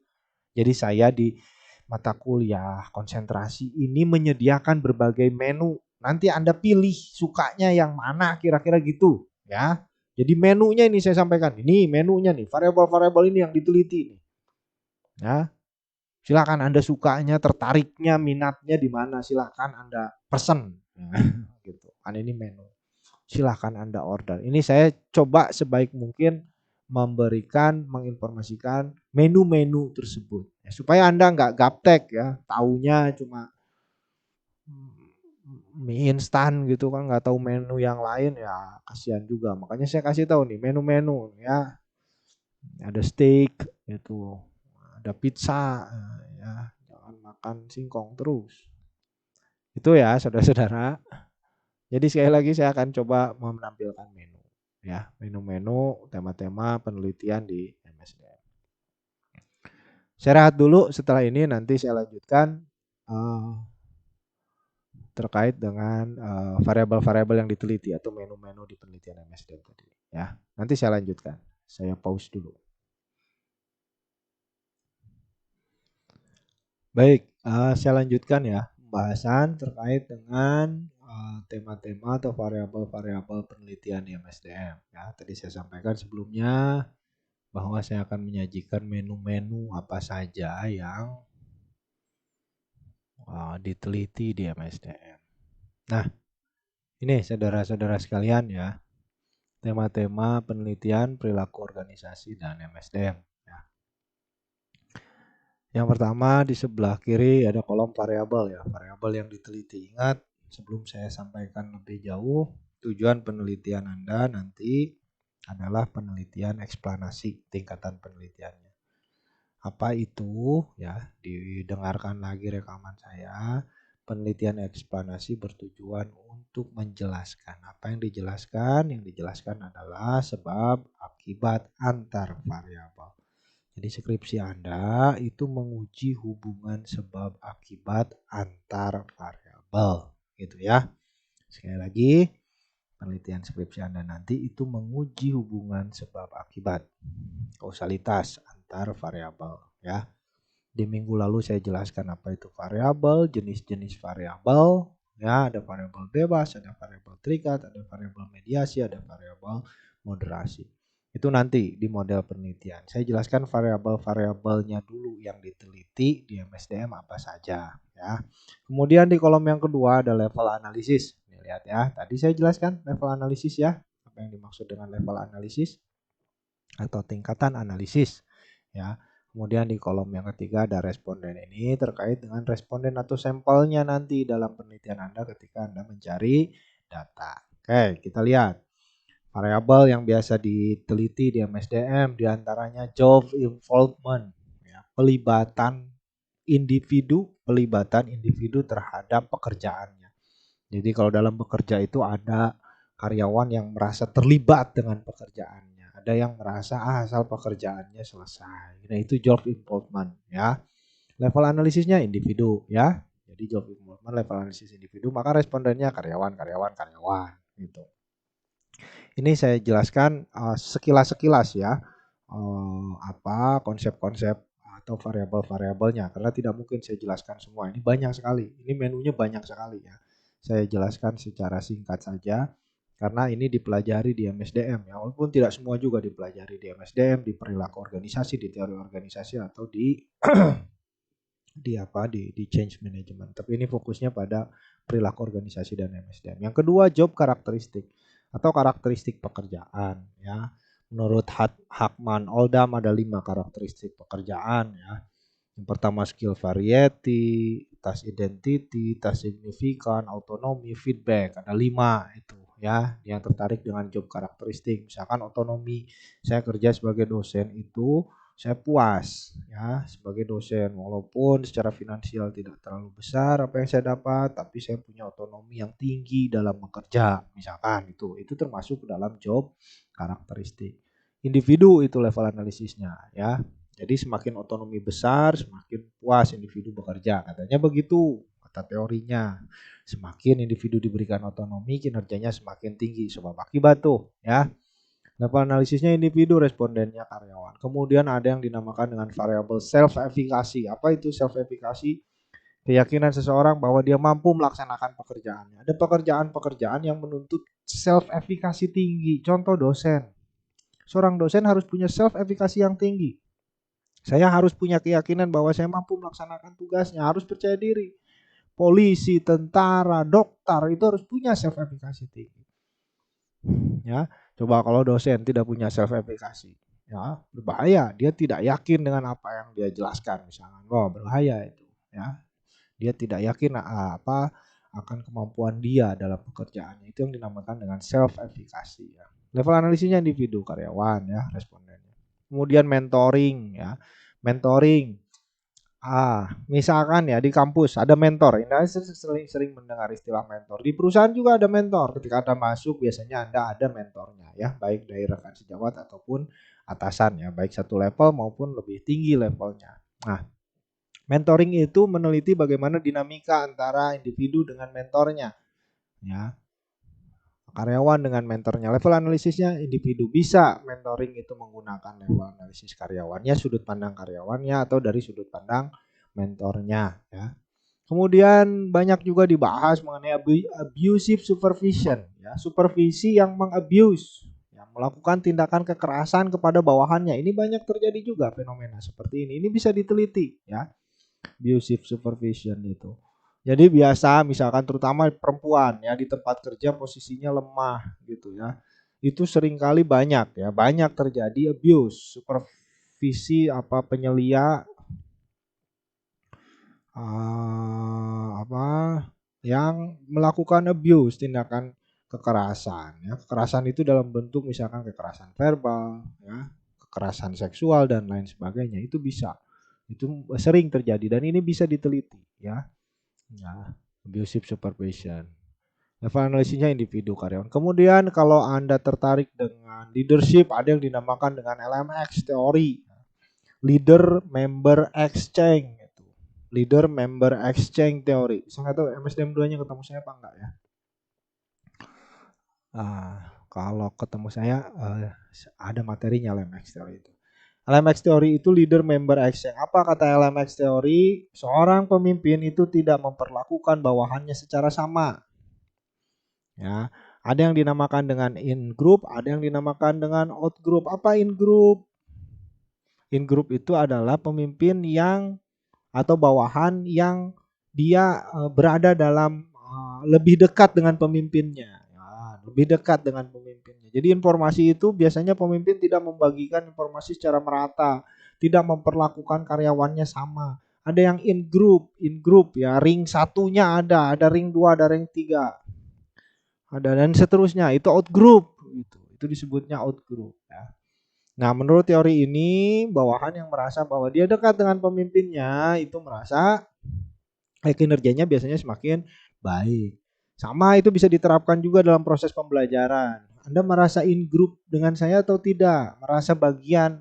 S1: Jadi saya di mata kuliah konsentrasi ini menyediakan berbagai menu. Nanti Anda pilih sukanya yang mana kira-kira gitu ya. Jadi menunya ini saya sampaikan. Ini menunya nih, variabel-variabel ini yang diteliti nih. Ya. Silakan Anda sukanya, tertariknya, minatnya di mana, silakan Anda pesen. Ya, gitu. Kan ini menu. Silakan Anda order. Ini saya coba sebaik mungkin memberikan, menginformasikan menu-menu tersebut. Ya, supaya Anda nggak gaptek ya, taunya cuma mie instan gitu kan, nggak tahu menu yang lain ya kasihan juga. Makanya saya kasih tahu nih menu-menu ya. Ada steak itu, ada pizza ya, jangan makan singkong terus. Itu ya saudara-saudara. Jadi sekali lagi saya akan coba menampilkan menu ya, menu-menu tema-tema penelitian di MSDM. Saya rehat dulu, setelah ini nanti saya lanjutkan terkait dengan variabel-variabel yang diteliti atau menu-menu di penelitian MSDM tadi ya. Nanti saya lanjutkan. Saya pause dulu. Baik, saya lanjutkan ya pembahasan terkait dengan tema-tema atau variabel-variabel penelitian di MSDM. Ya, tadi saya sampaikan sebelumnya bahwa saya akan menyajikan menu-menu apa saja yang diteliti di MSDM. Nah, ini saudara-saudara sekalian ya, tema-tema penelitian perilaku organisasi dan MSDM. Ya. Yang pertama di sebelah kiri ada kolom variabel ya, variabel yang diteliti. Ingat, sebelum saya sampaikan lebih jauh, tujuan penelitian Anda nanti adalah penelitian eksplanasi, tingkatan penelitiannya. Apa itu? Ya, didengarkan lagi rekaman saya. Penelitian eksplanasi bertujuan untuk menjelaskan. Apa yang dijelaskan? Yang dijelaskan adalah sebab akibat antar variabel. Jadi skripsi Anda itu menguji hubungan sebab akibat antar variabel, gitu ya. Sekali lagi, penelitian skripsi Anda nanti itu menguji hubungan sebab akibat, kausalitas antar variabel ya. Di minggu lalu saya jelaskan apa itu variabel, jenis-jenis variabel, ya, ada variabel bebas, ada variabel terikat, ada variabel mediasi, ada variabel moderasi. Itu nanti di model penelitian. Saya jelaskan variabel-variabelnya dulu yang diteliti di MSDM apa saja ya. Kemudian di kolom yang kedua ada level analisis. Nih, lihat ya. Tadi saya jelaskan level analisis ya. Apa yang dimaksud dengan level analisis atau tingkatan analisis ya. Kemudian di kolom yang ketiga ada responden. Ini terkait dengan responden atau sampelnya nanti dalam penelitian Anda ketika Anda mencari data. Oke, kita lihat. Variabel yang biasa diteliti di MSDM diantaranya job involvement, ya, pelibatan individu terhadap pekerjaannya. Jadi kalau dalam bekerja itu ada karyawan yang merasa terlibat dengan pekerjaannya, ada yang merasa asal pekerjaannya selesai. Nah itu job involvement ya. Level analisisnya individu ya. Jadi job involvement level analisis individu, maka respondennya karyawan gitu. Ini saya jelaskan sekilas-sekilas ya, apa konsep-konsep atau variabel-variabelnya karena tidak mungkin saya jelaskan semua. Ini banyak sekali. Ini menunya banyak sekali ya. Saya jelaskan secara singkat saja karena ini dipelajari di MSDM ya. Walaupun tidak semua juga dipelajari di MSDM, di perilaku organisasi, di teori organisasi atau di di change management. Tapi ini fokusnya pada perilaku organisasi dan MSDM. Yang kedua job karakteristik atau karakteristik pekerjaan ya. Menurut Hakman Oldham ada 5 karakteristik pekerjaan ya. Yang pertama skill variety, task identity, task signifikan, autonomi, feedback. Ada 5 itu ya yang tertarik dengan job karakteristik. Misalkan autonomi, saya kerja sebagai dosen itu saya puas ya sebagai dosen walaupun secara finansial tidak terlalu besar apa yang saya dapat, tapi saya punya otonomi yang tinggi dalam bekerja misalkan itu termasuk dalam job karakteristik. Individu itu level analisisnya ya. Jadi semakin otonomi besar semakin puas individu bekerja, katanya begitu kata teorinya. Semakin individu diberikan otonomi kinerjanya semakin tinggi, sebab akibat tuh ya. Level analisisnya individu, respondennya karyawan. Kemudian ada yang dinamakan dengan variabel self-efikasi. Apa itu self-efikasi? Keyakinan seseorang bahwa dia mampu melaksanakan pekerjaannya. Ada pekerjaan-pekerjaan yang menuntut self-efikasi tinggi. Contoh dosen. Seorang dosen harus punya self-efikasi yang tinggi. Saya harus punya keyakinan bahwa saya mampu melaksanakan tugasnya. Harus percaya diri. Polisi, tentara, dokter itu harus punya self-efikasi tinggi. Ya, coba kalau dosen tidak punya self efikasi, ya berbahaya. Dia tidak yakin dengan apa yang dia jelaskan, misalnya, wah berbahaya itu. Ya, dia tidak yakin apa akan kemampuan dia dalam pekerjaannya. Itu yang dinamakan dengan self efikasi. Ya. Level analisisnya individu, karyawan, ya respondennya. Kemudian mentoring, ya mentoring. Misalkan ya di kampus ada mentor. Anda sering mendengar istilah mentor. Di perusahaan juga ada mentor. Ketika Anda masuk biasanya Anda ada mentornya ya, baik dari rekan sejawat ataupun atasan ya, baik satu level maupun lebih tinggi levelnya. Nah, mentoring itu meneliti bagaimana dinamika antara individu dengan mentornya ya. Karyawan dengan mentornya. Level analisisnya individu, bisa mentoring itu menggunakan level analisis karyawannya, sudut pandang karyawannya atau dari sudut pandang mentornya ya. Kemudian banyak juga dibahas mengenai abusive supervision ya, supervisi yang mengabuse ya, melakukan tindakan kekerasan kepada bawahannya. Ini banyak terjadi juga fenomena seperti ini. Ini bisa diteliti ya. Abusive supervision itu. Jadi biasa misalkan terutama perempuan ya di tempat kerja posisinya lemah gitu ya. Itu seringkali banyak ya, banyak terjadi abuse, supervisi penyelia yang melakukan abuse, tindakan kekerasan ya. Kekerasan itu dalam bentuk misalkan kekerasan verbal ya, kekerasan seksual dan lain sebagainya. Itu bisa. Itu sering terjadi dan ini bisa diteliti ya. Ya, abusive supervision. Level analisisnya individu karyawan. Kemudian kalau Anda tertarik dengan leadership, ada yang dinamakan dengan LMX teori. Leader Member Exchange itu. Leader Member Exchange teori. Saya nggak tahu MSDM 2-nya ketemu saya apa enggak ya. Kalau ketemu saya ada materinya LMX teori itu. LMX teori itu leader member exchange. Apa kata LMX teori? Seorang pemimpin itu tidak memperlakukan bawahannya secara sama. Ya, Ada yang dinamakan dengan in group, ada yang dinamakan dengan out group. Apa in group? In group itu adalah pemimpin yang atau bawahan yang dia berada dalam lebih dekat dengan pemimpinnya. Ya, lebih dekat dengan pemimpinnya. Jadi informasi itu biasanya pemimpin tidak membagikan informasi secara merata, tidak memperlakukan karyawannya sama. Ada yang in group ya, ring satunya ada ring 2, ada ring 3. Ada dan seterusnya. Itu out group gitu. Itu disebutnya out group ya. Nah, menurut teori ini, bawahan yang merasa bahwa dia dekat dengan pemimpinnya itu merasa kinerjanya biasanya semakin baik. Sama itu bisa diterapkan juga dalam proses pembelajaran. Anda merasa in group dengan saya atau tidak? Merasa bagian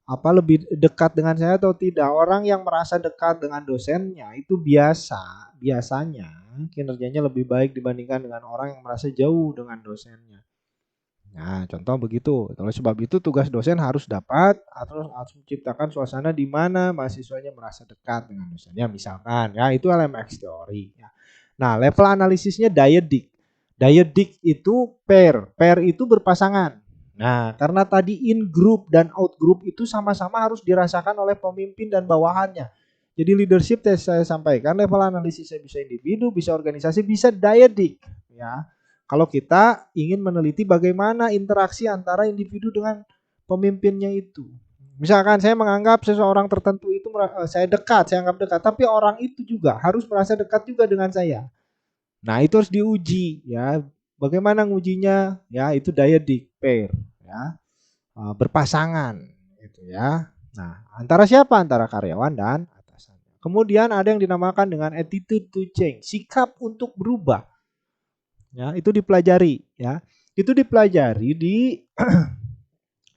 S1: lebih dekat dengan saya atau tidak? Orang yang merasa dekat dengan dosennya itu biasanya kinerjanya lebih baik dibandingkan dengan orang yang merasa jauh dengan dosennya. Nah, contoh begitu. Oleh sebab itu tugas dosen harus harus menciptakan suasana di mana mahasiswanya merasa dekat dengan dosennya misalkan. Ya, itu LMX teori. Ya. Nah, level analisisnya dyadic. Dyadic itu pair itu berpasangan. Nah, karena tadi in group dan out group itu sama-sama harus dirasakan oleh pemimpin dan bawahannya. Jadi leadership saya sampaikan level analisisnya bisa individu, bisa organisasi, bisa dyadic. Ya. Kalau kita ingin meneliti bagaimana interaksi antara individu dengan pemimpinnya itu. Misalkan saya menganggap seseorang tertentu itu saya anggap dekat, tapi orang itu juga harus merasa dekat juga dengan saya. Nah, itu harus diuji ya. Bagaimana ngujinya? Ya, itu dyadic pair ya. Berpasangan gitu ya. Nah, antara siapa? Antara karyawan dan atasan. Kemudian ada yang dinamakan dengan attitude to change, sikap untuk berubah. Ya, itu dipelajari ya. Itu dipelajari di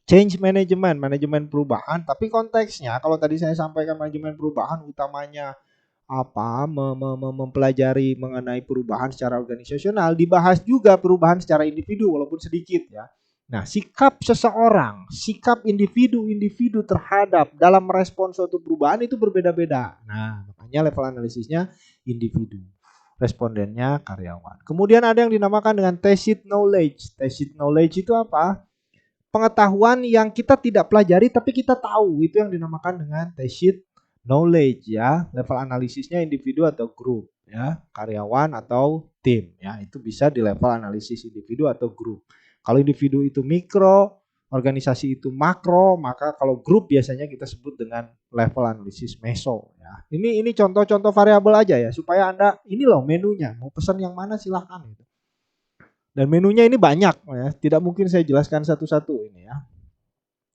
S1: change management, manajemen perubahan, tapi konteksnya kalau tadi saya sampaikan manajemen perubahan utamanya mempelajari mengenai perubahan secara organisasional, dibahas juga perubahan secara individu walaupun sedikit ya. Nah, sikap seseorang, sikap individu terhadap dalam merespon suatu perubahan itu berbeda-beda. Nah, makanya level analisisnya individu, respondennya karyawan. Kemudian ada yang dinamakan dengan tacit knowledge. Tacit knowledge itu apa? Pengetahuan yang kita tidak pelajari tapi kita tahu, itu yang dinamakan dengan tacit knowledge ya. Level analisisnya individu atau grup ya, karyawan atau tim ya. Itu bisa di level analisis individu atau grup. Kalau individu itu mikro, organisasi itu makro, maka kalau grup biasanya kita sebut dengan level analisis meso ya. Ini contoh-contoh variabel aja ya supaya Anda ini loh menunya, mau pesan yang mana silahkan gitu. Dan menunya ini banyak ya, tidak mungkin saya jelaskan satu-satu ini ya.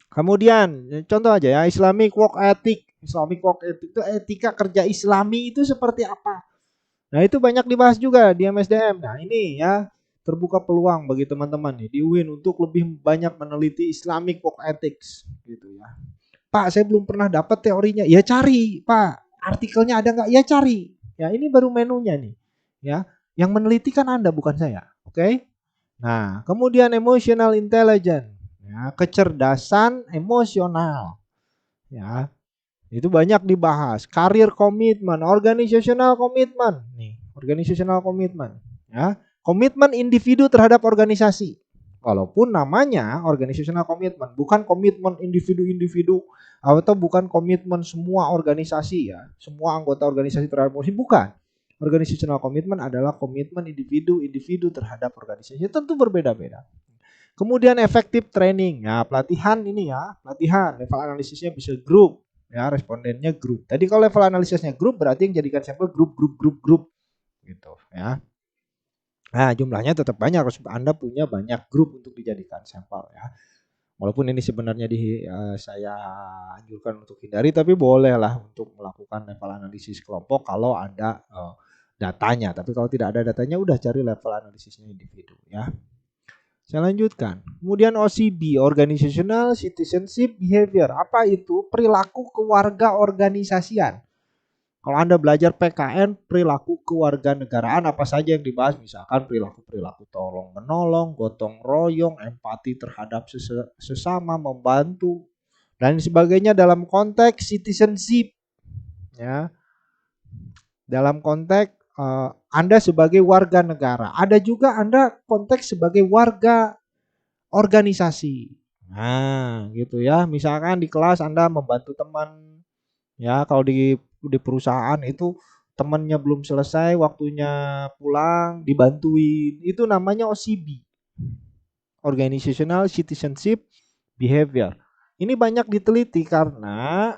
S1: Kemudian contoh aja ya, Islamic work ethic. Islamic work ethic itu etika kerja Islami itu seperti apa? Nah, itu banyak dibahas juga di MSDM. Nah, ini ya terbuka peluang bagi teman-teman nih di UIN untuk lebih banyak meneliti Islamic work ethics gitu ya. Pak, saya belum pernah dapat teorinya. Ya cari, Pak. Artikelnya ada nggak? Ya cari. Ya, ini baru menunya nih. Ya, yang meneliti kan Anda bukan saya. Oke? Nah, kemudian emotional intelligence, ya, kecerdasan emosional, ya, itu banyak dibahas. Career commitment, organizational commitment, nih, organizational commitment, ya, komitmen individu terhadap organisasi. Walaupun namanya organizational commitment, bukan komitmen individu-individu atau bukan komitmen semua organisasi ya, semua anggota organisasi terhadap organisasi, bukan. Organizational commitment adalah komitmen individu-individu terhadap organisasi. Tentu berbeda-beda. Kemudian efektif training. Ya, pelatihan ini ya, pelatihan level analisisnya bisa grup, ya, respondennya grup. Tadi kalau level analisisnya grup berarti yang jadikan sampel grup gitu, ya. Nah, jumlahnya tetap banyak, harus Anda punya banyak grup untuk dijadikan sampel ya. Walaupun ini sebenarnya saya anjurkan untuk hindari, tapi bolehlah untuk melakukan level analisis kelompok kalau ada datanya. Tapi kalau tidak ada datanya, udah cari level analisisnya individu ya. Saya lanjutkan. Kemudian OCB, Organizational Citizenship Behavior. Apa itu? Perilaku kewarga organisasian. Kalau Anda belajar PKN, perilaku kewarganegaraan apa saja yang dibahas, misalkan perilaku tolong menolong, gotong royong, empati terhadap sesama, membantu dan sebagainya dalam konteks citizenship ya. Dalam konteks Anda sebagai warga negara. Ada juga Anda konteks sebagai warga organisasi. Nah, gitu ya. Misalkan di kelas Anda membantu teman, ya kalau di perusahaan itu temannya belum selesai, waktunya pulang, dibantuin. Itu namanya OCB. Organizational Citizenship Behavior. Ini banyak diteliti karena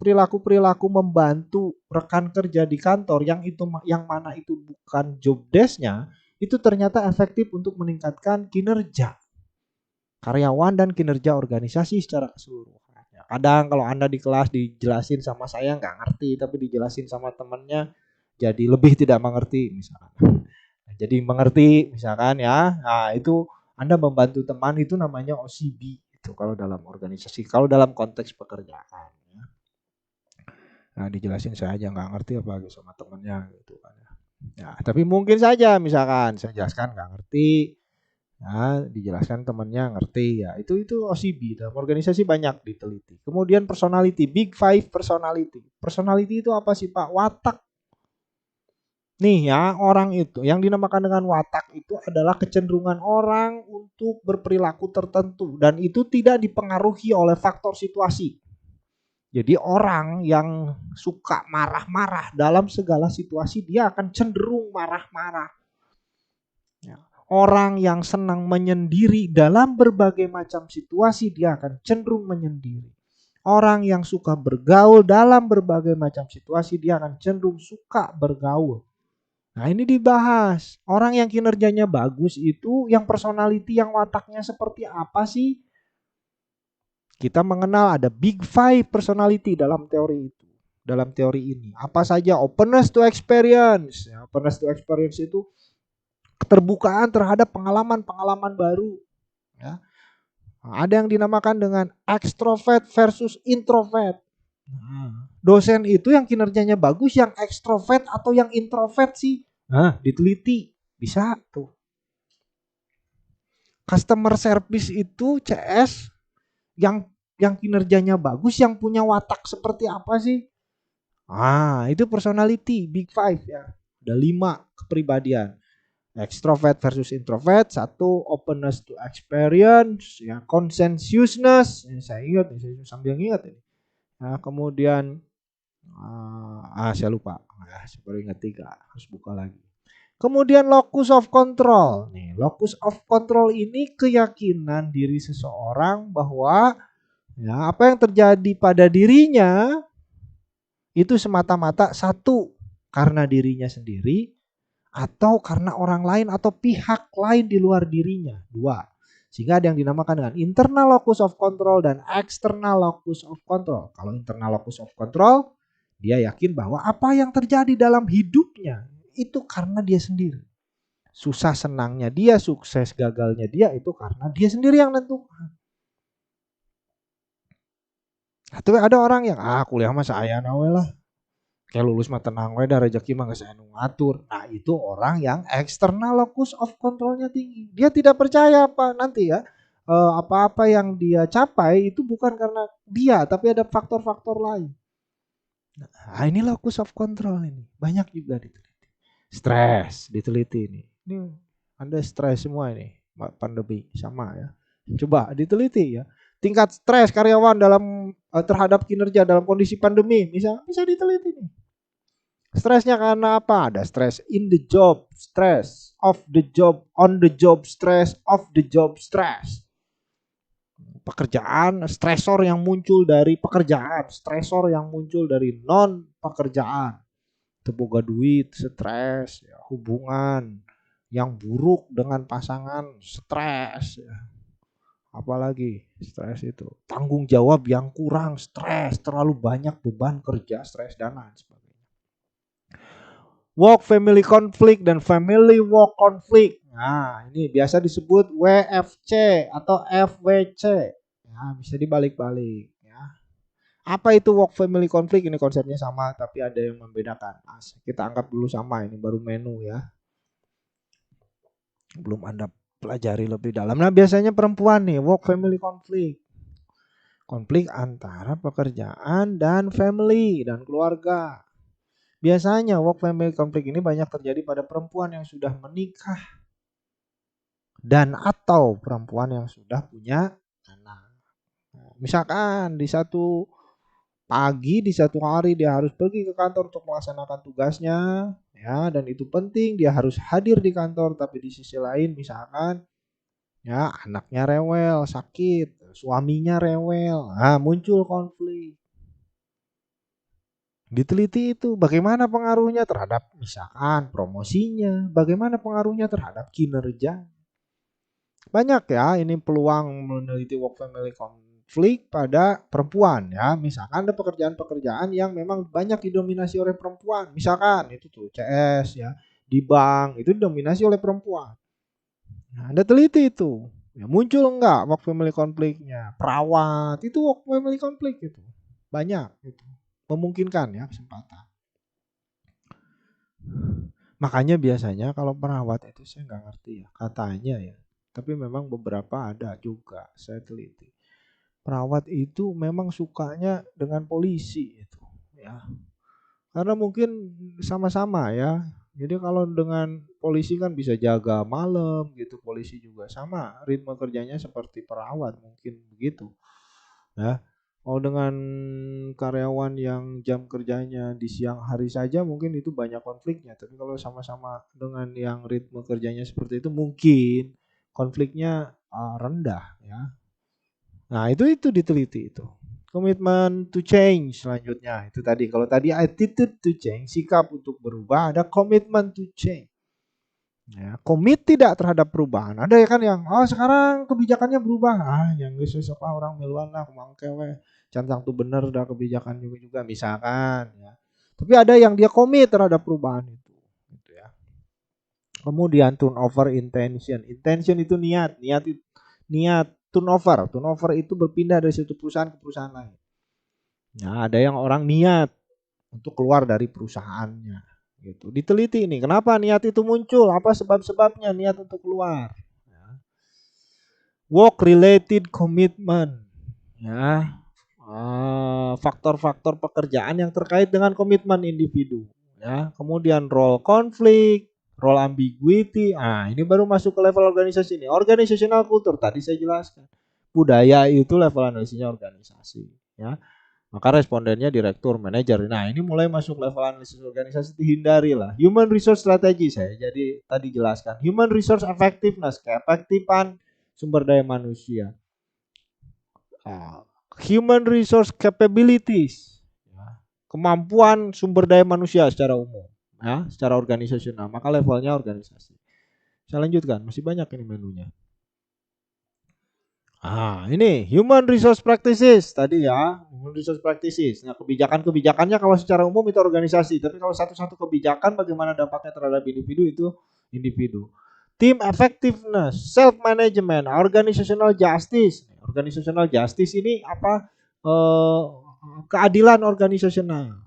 S1: perilaku-perilaku membantu rekan kerja di kantor yang mana itu bukan job desk-nya, itu ternyata efektif untuk meningkatkan kinerja karyawan dan kinerja organisasi secara keseluruhan. Ya, kadang kalau Anda di kelas dijelasin sama saya nggak ngerti, tapi dijelasin sama temannya jadi lebih tidak mengerti misalkan. Nah, jadi mengerti misalkan ya. Nah, itu Anda membantu teman, itu namanya OCB itu kalau dalam organisasi, kalau dalam konteks pekerjaan ya. Nah, dijelasin saya aja nggak ngerti apalagi sama temannya gitu kan ya. Ya, tapi mungkin saja misalkan saya jelaskan nggak ngerti, ya, dijelaskan temannya ngerti ya. Itu OCB dalam organisasi banyak diteliti. Kemudian personality, Big Five personality. Personality itu apa sih Pak? Watak. Nih ya, orang itu yang dinamakan dengan watak itu adalah kecenderungan orang untuk berperilaku tertentu dan itu tidak dipengaruhi oleh faktor situasi. Jadi orang yang suka marah-marah dalam segala situasi dia akan cenderung marah-marah. Ya. Orang yang senang menyendiri dalam berbagai macam situasi dia akan cenderung menyendiri. Orang yang suka bergaul dalam berbagai macam situasi dia akan cenderung suka bergaul. Nah, ini dibahas. Orang yang kinerjanya bagus itu yang personality, yang wataknya seperti apa sih? Kita mengenal ada Big Five personality dalam teori itu. Dalam teori ini. Apa saja? Openness to experience. Ya, openness to experience itu keterbukaan terhadap pengalaman-pengalaman baru. Ya. Nah, ada yang dinamakan dengan extrovert versus introvert. Dosen itu yang kinerjanya bagus, yang extrovert atau yang introvert sih? Nah, diteliti. Bisa tuh. Customer service itu CS yang kinerjanya bagus, yang punya watak seperti apa sih? Itu personality, Big Five ya. Ada 5 kepribadian. Extrovert versus introvert, 1 openness to experience, ya conscientiousness. Ini saya ingat, saya sambil ingat ini. Nah, kemudian saya lupa. Saya baru ingat 3, harus buka lagi. Kemudian locus of control. Nih, locus of control ini keyakinan diri seseorang bahwa ya, apa yang terjadi pada dirinya itu semata-mata 1 karena dirinya sendiri atau karena orang lain atau pihak lain di luar dirinya. 2. Sehingga ada yang dinamakan dengan internal locus of control dan external locus of control. Kalau internal locus of control, dia yakin bahwa apa yang terjadi dalam hidupnya itu karena dia sendiri. Susah senangnya dia, sukses gagalnya dia itu karena dia sendiri yang nentukan. Atau ada orang yang kuliah mah saya nawe lah. Kayak lulus mah tenang we dah, rezeki mah geus anu ngatur. Nah, itu orang yang external locus of controlnya tinggi. Dia tidak percaya apa nanti ya apa-apa yang dia capai itu bukan karena dia, tapi ada faktor-faktor lain. Nah, ini locus of control ini. Banyak juga diteliti. Stres diteliti ini. Ini Anda stres semua ini, pandemi sama ya. Coba diteliti ya. Tingkat stres karyawan dalam terhadap kinerja dalam kondisi pandemi bisa diteliti nih. Stresnya karena apa? Ada stres in the job, stress of the job, on the job stress, of the job stress. Pekerjaan, stresor yang muncul dari pekerjaan, stresor yang muncul dari non pekerjaan. Teboga duit, stres, ya, hubungan yang buruk dengan pasangan, stres. Ya. Apalagi stres itu. Tanggung jawab yang kurang, stres, terlalu banyak beban kerja, stres dan lain sebagainya. Work family conflict dan family work conflict. Nah, ini biasa disebut WFC atau FWC. Ya, bisa dibalik-balik ya. Apa itu work family conflict? Ini konsepnya sama tapi ada yang membedakan. Nah, kita anggap dulu sama, ini baru menu ya. Belum Anda pelajari lebih dalam. Nah, biasanya perempuan nih, work family conflict. Konflik antara pekerjaan dan family dan keluarga. Biasanya work family conflict ini banyak terjadi pada perempuan yang sudah menikah dan atau perempuan yang sudah punya anak. Misalkan di satu pagi, di satu hari dia harus pergi ke kantor untuk melaksanakan tugasnya, ya, dan itu penting, dia harus hadir di kantor, tapi di sisi lain misalkan ya anaknya rewel, sakit, suaminya rewel, nah muncul konflik. Diteliti itu bagaimana pengaruhnya terhadap misalkan promosinya, bagaimana pengaruhnya terhadap kinerja. Banyak ya ini peluang meneliti work family conflict pada perempuan ya. Misalkan ada pekerjaan-pekerjaan yang memang banyak didominasi oleh perempuan. Misalkan itu tuh CS ya, di bank itu didominasi oleh perempuan. Nah, Anda teliti itu. Ya, muncul enggak work family conflict-nya? Perawat itu work family conflict itu. Banyak itu. Memungkinkan ya kesempatan. Makanya biasanya kalau perawat itu saya nggak ngerti ya, katanya ya. Tapi memang beberapa ada juga saya teliti. Perawat itu memang sukanya dengan polisi itu ya. Karena mungkin sama-sama ya. Jadi kalau dengan polisi kan bisa jaga malam gitu, polisi juga sama ritme kerjanya seperti perawat mungkin begitu. Ya. Kalau dengan karyawan yang jam kerjanya di siang hari saja mungkin itu banyak konfliknya. Tapi kalau sama-sama dengan yang ritme kerjanya seperti itu mungkin konfliknya rendah ya. Nah, itu diteliti itu. Komitmen to change selanjutnya. Itu tadi kalau tadi attitude to change, sikap untuk berubah, ada komitmen to change. Ya, komit tidak terhadap perubahan. Ada ya kan yang sekarang kebijakannya berubah. Yang besok lah orang miluan lah kumangke we. Cancang tuh bener dah kebijakan juga misalkan ya. Tapi ada yang dia komit terhadap perubahan itu gitu ya. Kemudian turnover intention. Intention itu niat, niat turnover. Turnover itu berpindah dari satu perusahaan ke perusahaan lain. Nah, ada yang orang niat untuk keluar dari perusahaannya gitu. Diteliti ini, kenapa niat itu muncul? Apa sebab-sebabnya niat untuk keluar? Ya. Work related commitment. Ya. Faktor-faktor pekerjaan yang terkait dengan komitmen individu. Ya. Kemudian role conflict, role ambiguity. Ini baru masuk ke level organisasi ini. Organizational culture tadi saya jelaskan. Budaya itu level analisisnya organisasi. Ya. Maka respondennya direktur, manajer. Nah, ini mulai masuk level analisis organisasi, dihindari lah. Human resource strategy saya jadi tadi jelaskan. Human resource effectiveness, keefektifan sumber daya manusia. Human resource capabilities, kemampuan sumber daya manusia secara umum, ya, secara organisasional. Maka levelnya organisasi. Saya lanjutkan, masih banyak ini menunya. Ini human resource practices tadi ya, human resource practices. Nah, kebijakannya kalau secara umum itu organisasi, tapi kalau satu-satu kebijakan bagaimana dampaknya terhadap individu itu individu. Team effectiveness, self management, organizational justice. Organizational justice ini apa? Keadilan organisasional.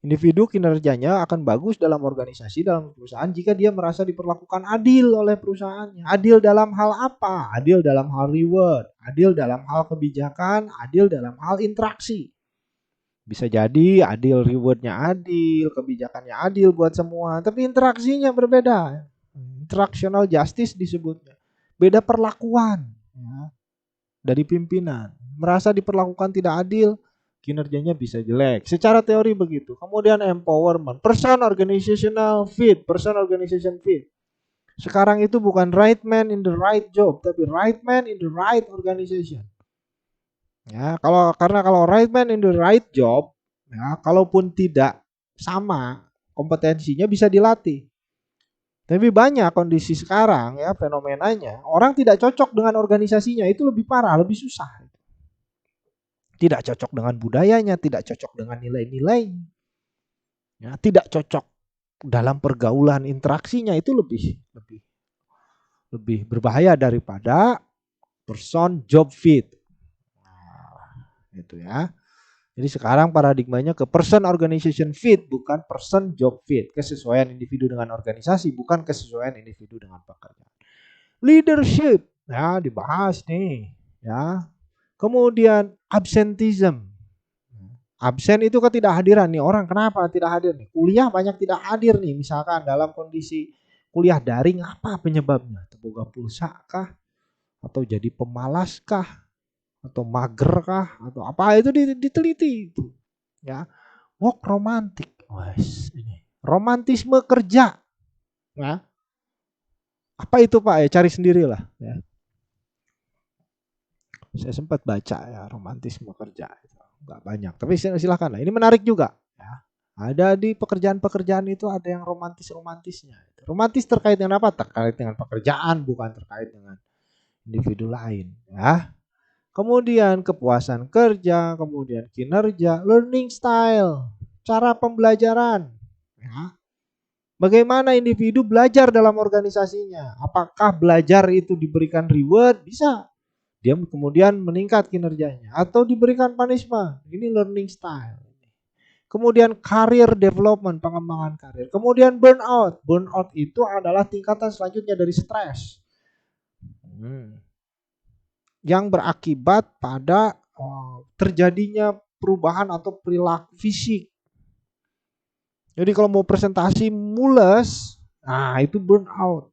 S1: Individu kinerjanya akan bagus dalam organisasi, dalam perusahaan jika dia merasa diperlakukan adil oleh perusahaannya. Adil dalam hal apa? Adil dalam hal reward, adil dalam hal kebijakan, adil dalam hal interaksi. Bisa jadi adil rewardnya adil, kebijakannya adil buat semua, tapi interaksinya berbeda. Interactional justice disebutnya. Beda perlakuan ya, dari pimpinan. Merasa diperlakukan tidak adil, kinerjanya bisa jelek. Secara teori begitu. Kemudian empowerment, person organizational fit, person organization fit. Sekarang itu bukan right man in the right job, tapi right man in the right organization. Ya, kalau right man in the right job, ya, kalaupun tidak sama kompetensinya bisa dilatih. Tapi banyak kondisi sekarang ya fenomenanya orang tidak cocok dengan organisasinya, itu lebih parah, lebih susah. Tidak cocok dengan budayanya, tidak cocok dengan nilai-nilainya. Ya, tidak cocok dalam pergaulan interaksinya, itu lebih berbahaya daripada person job fit. Gitu ya. Jadi sekarang paradigmanya ke person organization fit, bukan person job fit. Kesesuaian individu dengan organisasi, bukan kesesuaian individu dengan pekerjaan. Leadership, ya dibahas nih, ya. Kemudian absenteeism. Absen itu ketidakhadiran nih orang, kenapa tidak hadir nih? Kuliah banyak tidak hadir nih, misalkan dalam kondisi kuliah daring, apa penyebabnya? Terboga pulsa kah? Atau jadi pemalas kah? Atau mager kah? Atau apa, itu diteliti itu. Ya, work romantik. Wes, ini romantisme kerja. Ya. Apa itu Pak? Ya cari sendirilah. Ya. Saya sempat baca ya romantisme kerja. Nggak banyak, tapi silakan lah. Ini menarik juga. Ya. Ada di pekerjaan-pekerjaan itu ada yang romantis-romantisnya. Romantis terkait dengan apa? Terkait dengan pekerjaan, bukan terkait dengan individu lain. Ya. Kemudian kepuasan kerja, kemudian kinerja, learning style, cara pembelajaran. Ya. Bagaimana individu belajar dalam organisasinya? Apakah belajar itu diberikan reward? Bisa. Dia kemudian meningkat kinerjanya. Atau diberikan punishment. Ini learning style. Kemudian career development, pengembangan karir. Kemudian burnout. Burnout itu adalah tingkatan selanjutnya dari stres. Yang berakibat pada terjadinya perubahan atau perilaku fisik. Jadi kalau mau presentasi mules, nah itu burnout.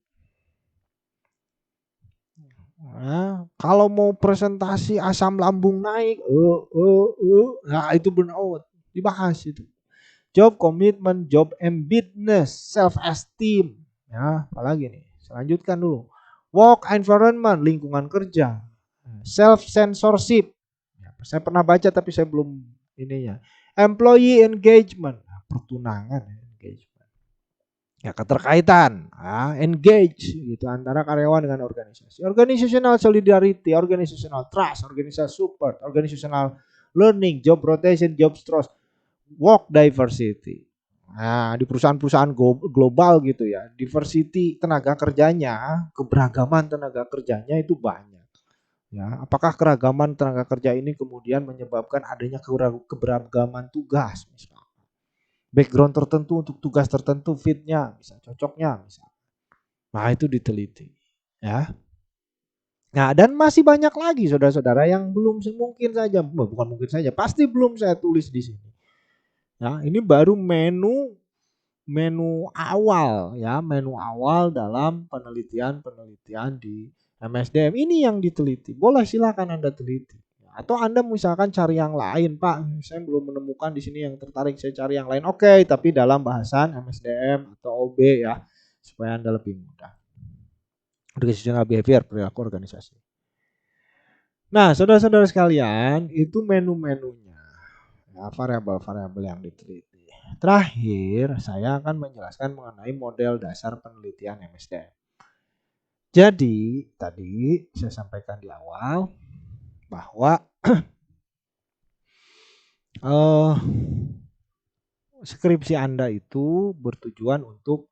S1: Nah, kalau mau presentasi asam lambung naik, nah itu burnout. Dibahas itu. Job commitment, job ambitness, self esteem. Ya, apalagi nih? Selanjutkan dulu. Work environment, lingkungan kerja. Self censorship. Ya, saya pernah baca tapi saya belum ininya. Employee engagement, pertunangan engagement. Ya, keterkaitan, engage gitu antara karyawan dengan organisasi. Organizational solidarity, organizational trust, organizational support, organizational learning, job rotation, job trust, work diversity. Nah, di perusahaan-perusahaan global gitu ya, diversity tenaga kerjanya, keberagaman tenaga kerjanya itu banyak. Ya, apakah keragaman tenaga kerja ini kemudian menyebabkan adanya keberagaman tugas, misalnya background tertentu untuk tugas tertentu, fitnya, bisa cocoknya, misalnya. Nah itu diteliti, ya. Nah dan masih banyak lagi saudara-saudara yang belum mungkin saja, bukan mungkin saja, pasti belum saya tulis di sini. Ya, ini baru menu awal ya, menu awal dalam penelitian di MSDM ini yang diteliti. Boleh silakan Anda teliti. Atau Anda misalkan cari yang lain, Pak. Saya belum menemukan di sini yang tertarik, saya cari yang lain. Oke, tapi dalam bahasan MSDM atau OB ya, supaya Anda lebih mudah. Organizational behavior, perilaku organisasi. Nah, saudara-saudara sekalian, itu menu-menunya. Ya, variabel-variabel yang diteliti. Terakhir, saya akan menjelaskan mengenai model dasar penelitian MSDM. Jadi, tadi saya sampaikan di awal bahwa skripsi Anda itu bertujuan untuk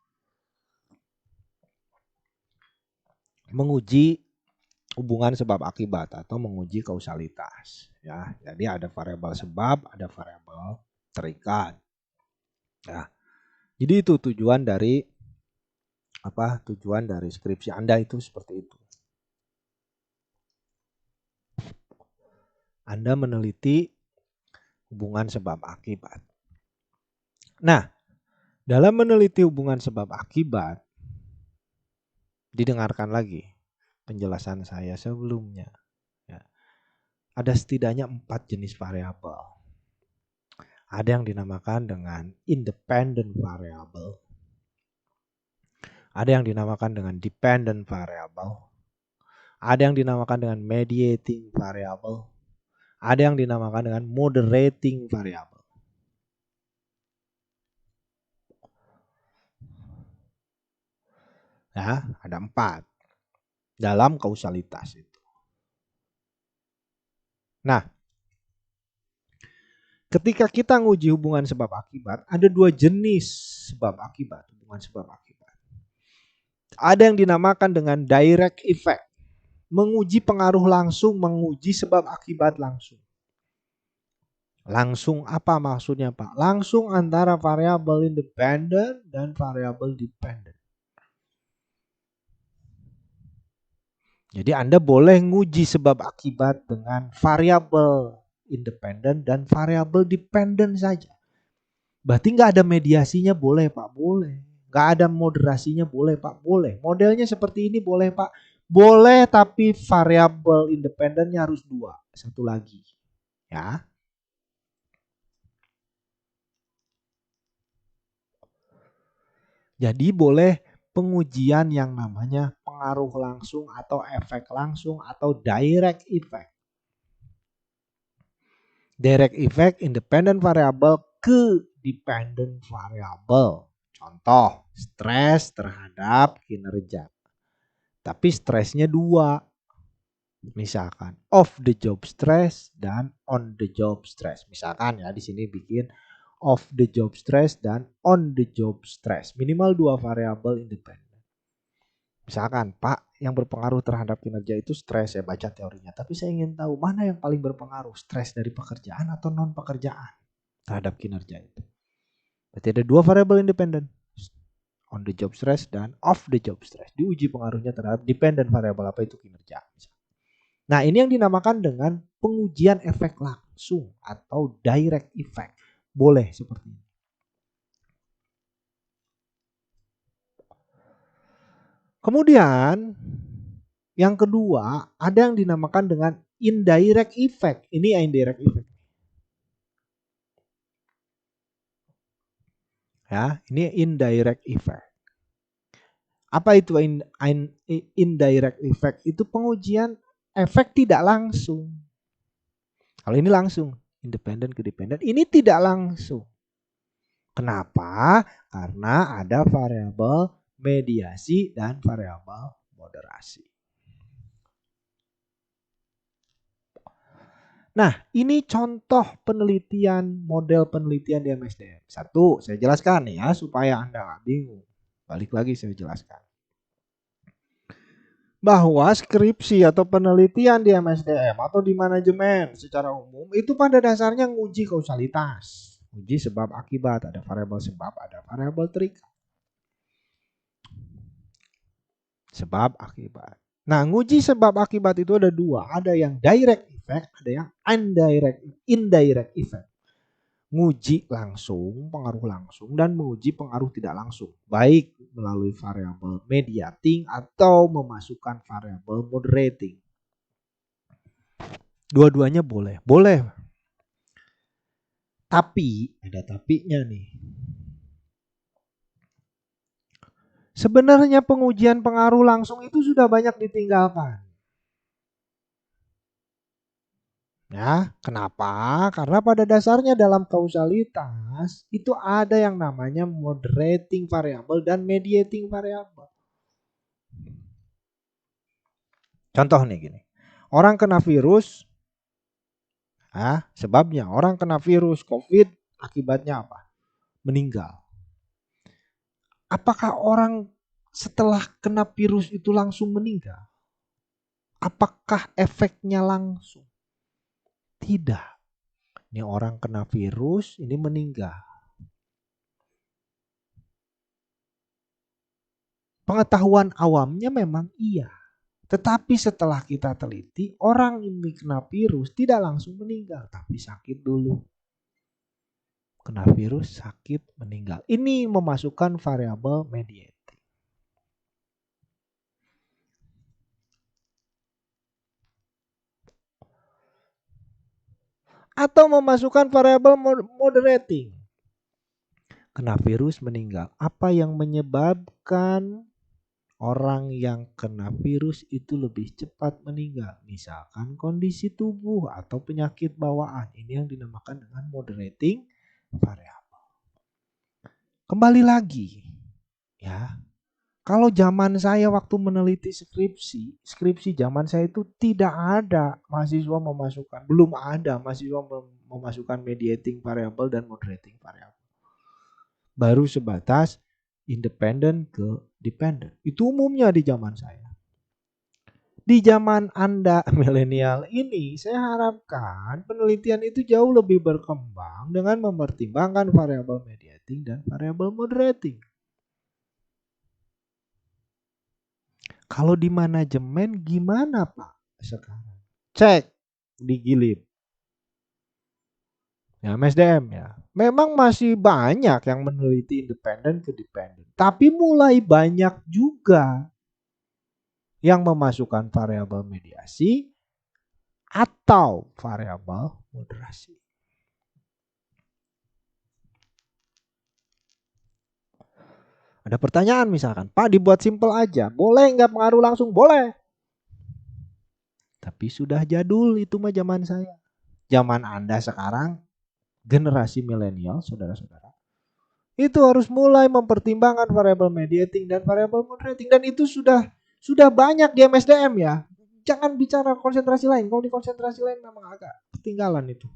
S1: menguji hubungan sebab akibat atau menguji kausalitas. Ya, jadi ada variabel sebab, ada variabel terikat. Ya, jadi itu tujuan dari skripsi Anda itu seperti itu. Anda meneliti hubungan sebab akibat. Nah, dalam meneliti hubungan sebab akibat, didengarkan lagi penjelasan saya sebelumnya. Ya. Ada setidaknya 4 jenis variabel. Ada yang dinamakan dengan independent variable. Ada yang dinamakan dengan dependent variable. Ada yang dinamakan dengan mediating variable. Ada yang dinamakan dengan moderating variable. Ya, ada 4 dalam kausalitas itu. Nah, ketika kita nguji hubungan sebab akibat, ada 2 jenis sebab akibat, hubungan sebab akibat. Ada yang dinamakan dengan direct effect, menguji pengaruh langsung, menguji sebab akibat langsung. Langsung apa maksudnya Pak? Langsung antara variabel independen dan variabel dependent. Jadi Anda boleh nguji sebab akibat dengan variabel independen dan variabel dependen saja. Berarti nggak ada mediasinya boleh Pak? Boleh. Nggak ada moderasinya boleh Pak? Boleh. Modelnya seperti ini boleh Pak? Boleh, tapi variabel independennya harus 2. Satu lagi. Ya. Jadi boleh pengujian yang namanya pengaruh langsung atau efek langsung atau direct effect. Direct effect independent variable ke dependent variable. Contoh, stres terhadap kinerja. Tapi stresnya 2. Misalkan off the job stress dan on the job stress. Misalkan ya di sini bikin off the job stress dan on the job stress. Minimal 2 variabel independen. Misalkan, Pak, yang berpengaruh terhadap kinerja itu stres, saya baca teorinya. Tapi saya ingin tahu mana yang paling berpengaruh, stres dari pekerjaan atau non pekerjaan terhadap kinerja itu. Berarti ada 2 variabel independen, on the job stress dan off the job stress. Diuji pengaruhnya terhadap dependent variabel apa itu kinerja. Nah, ini yang dinamakan dengan pengujian efek langsung atau direct effect. Boleh seperti ini. Kemudian yang kedua ada yang dinamakan dengan indirect effect. Ini indirect effect. Ya, ini indirect effect. Apa itu indirect effect? Itu pengujian efek tidak langsung. Kalau ini langsung, independen ke dependen. Ini tidak langsung. Kenapa? Karena ada variabel mediasi dan variabel moderasi. Nah, ini contoh penelitian, model penelitian di MSDM. Satu, saya jelaskan nih ya supaya Anda nggak bingung. Balik lagi saya jelaskan. Bahwa skripsi atau penelitian di MSDM atau di manajemen secara umum itu pada dasarnya nguji kausalitas. Uji sebab akibat, ada variabel sebab, ada variabel terikat. Sebab akibat. Nah, nguji sebab akibat itu ada 2. Ada yang direct effect, ada yang indirect effect. Nguji langsung, pengaruh langsung, dan menguji pengaruh tidak langsung. Baik melalui variabel mediating atau memasukkan variabel moderating. Dua-duanya boleh. Boleh. Tapi, ada tapinya nih. Sebenarnya pengujian pengaruh langsung itu sudah banyak ditinggalkan. Ya, kenapa? Karena pada dasarnya dalam kausalitas itu ada yang namanya moderating variable dan mediating variable. Contoh nih gini. Orang kena virus, sebabnya orang kena virus COVID akibatnya apa? Meninggal. Apakah orang setelah kena virus itu langsung meninggal? Apakah efeknya langsung? Tidak. Ini orang kena virus, ini meninggal. Pengetahuan awamnya memang iya. Tetapi setelah kita teliti, orang ini kena virus tidak langsung meninggal, tapi sakit dulu. Kena virus, sakit, meninggal. Ini memasukkan variabel mediating. Atau memasukkan variabel moderating. Kena virus, meninggal. Apa yang menyebabkan orang yang kena virus itu lebih cepat meninggal? Misalkan kondisi tubuh atau penyakit bawaan. Ini yang dinamakan dengan moderating variable. Kembali lagi, ya. Kalau zaman saya waktu meneliti skripsi zaman saya itu tidak ada mahasiswa memasukkan, belum ada mahasiswa memasukkan mediating variable dan moderating variable. Baru sebatas independen ke dependent. Itu umumnya di zaman saya. Di zaman Anda milenial ini, saya harapkan penelitian itu jauh lebih berkembang dengan mempertimbangkan variabel mediating dan variabel moderating. Kalau di manajemen gimana Pak sekarang? Cek di Gilead. Ya, MSDM ya. Memang masih banyak yang meneliti independen ke dependen. Tapi mulai banyak juga yang memasukkan variabel mediasi atau variabel moderasi. Ada pertanyaan misalkan, Pak dibuat simple aja, boleh nggak pengaruh langsung? Boleh. Tapi sudah jadul itu mah zaman saya. Zaman Anda sekarang, generasi milenial, saudara-saudara, itu harus mulai mempertimbangkan variabel mediating dan variabel moderating, dan itu sudah banyak di MSDM ya. Jangan bicara konsentrasi lain. Kalau di konsentrasi lain memang agak ketinggalan itu.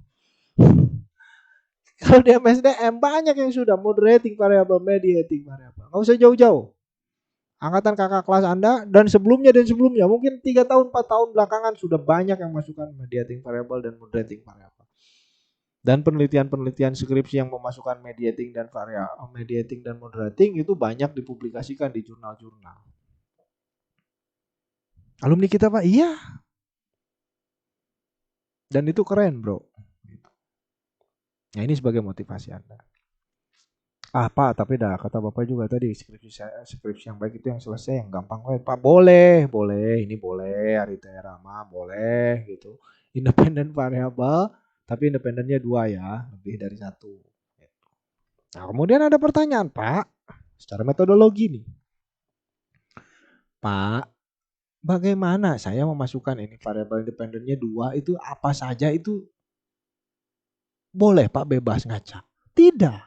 S1: Kalau di MSDM banyak yang sudah moderating variabel, mediating variabel. Nggak usah jauh-jauh. Angkatan kakak kelas Anda dan sebelumnya mungkin 3 tahun 4 tahun belakangan sudah banyak yang masukkan mediating variable dan moderating variable. Dan penelitian-penelitian skripsi yang memasukkan mediating dan moderating itu banyak dipublikasikan di jurnal-jurnal. Alumni kita Pak, iya. Dan itu keren bro. Nah ini sebagai motivasi Anda. Pak, tapi dah kata Bapak juga tadi skripsi yang baik itu yang selesai, yang gampang. Pak boleh, ini boleh, Arita Rama boleh gitu. Independen variabel, tapi independennya 2 ya, lebih dari 1. Nah kemudian ada pertanyaan Pak, secara metodologi nih. Pak, bagaimana saya memasukkan ini variabel independennya 2 itu apa saja itu boleh Pak bebas ngacak? Tidak.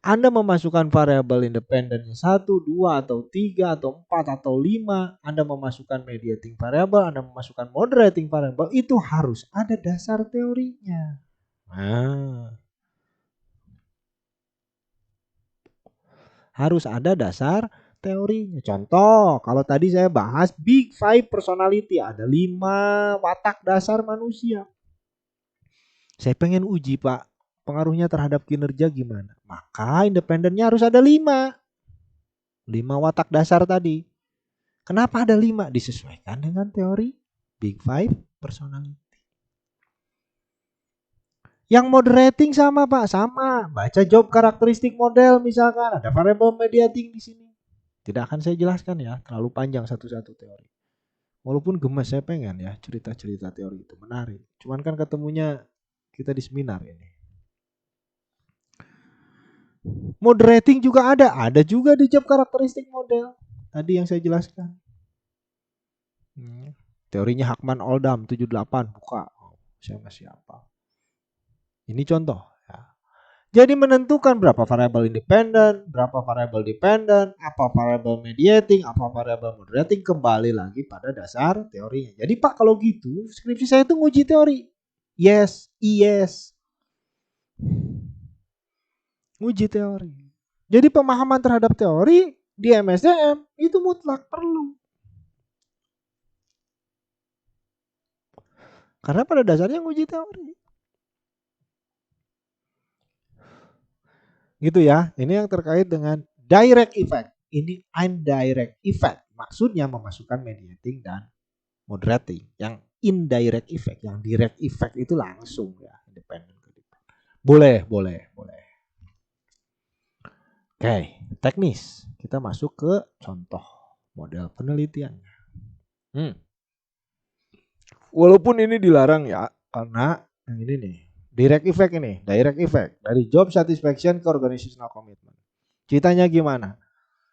S1: Anda memasukkan variabel independennya 1, 2, atau 3, atau 4, atau 5. Anda memasukkan mediating variable, Anda memasukkan moderating variable. Itu harus ada dasar teorinya. Harus ada dasar teorinya. Contoh, kalau tadi saya bahas Big Five personality. Ada 5 watak dasar manusia. Saya pengen uji Pak, pengaruhnya terhadap kinerja gimana? Maka independennya harus ada 5. 5 watak dasar tadi. Kenapa ada 5? Disesuaikan dengan teori Big Five personality. Yang moderating sama Pak, sama. Baca job karakteristik model misalkan, ada variable mediating di sini. Tidak akan saya jelaskan ya, terlalu panjang satu-satu teori. Walaupun gemes saya pengen ya cerita-cerita teori itu menarik. Cuman kan ketemunya kita di seminar ini. Moderating juga ada juga di job karakteristik model. Tadi yang saya jelaskan. Teorinya Hakman Oldham 78 buka. Saya masih apa? Ini contoh ya. Jadi menentukan berapa variabel independen, berapa variabel dependen, apa variabel mediating, apa variabel moderating, kembali lagi pada dasar teorinya. Jadi Pak kalau gitu skripsi saya itu nguji teori. Yes. Nguji teori. Jadi pemahaman terhadap teori di MSDM itu mutlak perlu. Karena pada dasarnya nguji teori. Gitu ya. Ini yang terkait dengan direct effect. Ini indirect effect. Maksudnya memasukkan mediating dan moderating. Yang indirect effect, yang direct effect itu langsung ya, independen. Boleh. Oke, teknis. Kita masuk ke contoh model penelitiannya. Walaupun ini dilarang ya, karena yang ini nih, direct effect ini, direct effect dari job satisfaction ke organizational commitment. Ceritanya gimana?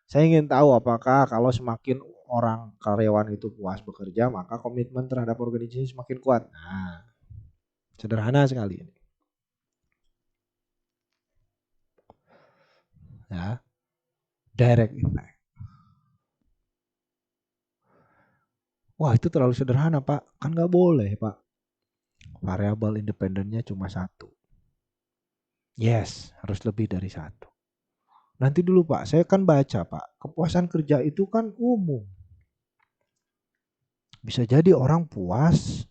S1: Saya ingin tahu apakah kalau semakin orang karyawan itu puas bekerja, maka komitmen terhadap organisasi semakin kuat. Nah, sederhana sekali ini. Ya, direct effect. Wah itu terlalu sederhana Pak, kan nggak boleh Pak. Variabel independennya cuma 1. Yes, harus lebih dari 1. Nanti dulu Pak, saya kan baca Pak, kepuasan kerja itu kan umum. Bisa jadi orang puas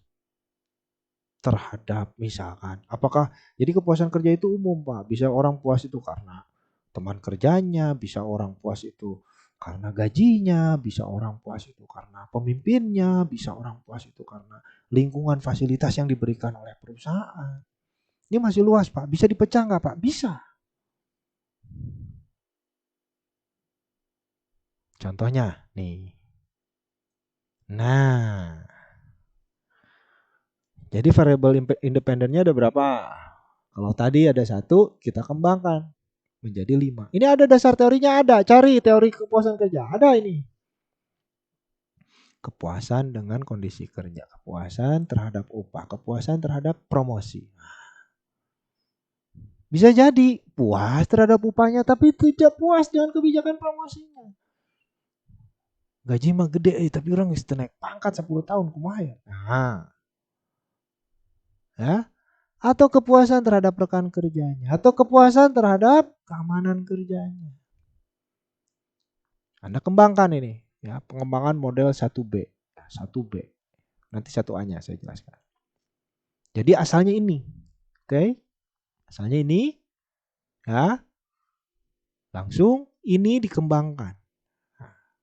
S1: terhadap misalkan, apakah jadi kepuasan kerja itu umum Pak. Bisa orang puas itu karena teman kerjanya, bisa orang puas itu karena gajinya, bisa orang puas itu karena pemimpinnya, bisa orang puas itu karena lingkungan fasilitas yang diberikan oleh perusahaan. Ini masih luas Pak, bisa dipecah nggak Pak? Bisa. Contohnya nih. Nah, jadi variabel independennya ada berapa? Kalau tadi ada satu, kita kembangkan menjadi 5. Ini ada dasar teorinya ada. Cari teori kepuasan kerja. Ada ini. Kepuasan dengan kondisi kerja. Kepuasan terhadap upah. Kepuasan terhadap promosi. Bisa jadi puas terhadap upahnya tapi tidak puas dengan kebijakan promosinya. Gaji mah gede tapi orang mesti naik pangkat 10 tahun kumaha ya. Nah, ya. Atau kepuasan terhadap rekan kerjanya, atau kepuasan terhadap keamanan kerjanya. Anda kembangkan ini, ya, pengembangan model 1B. 1B. Nanti 1A-nya saya jelaskan. Jadi asalnya ini. Oke? Asalnya ini, ya. Langsung ini dikembangkan.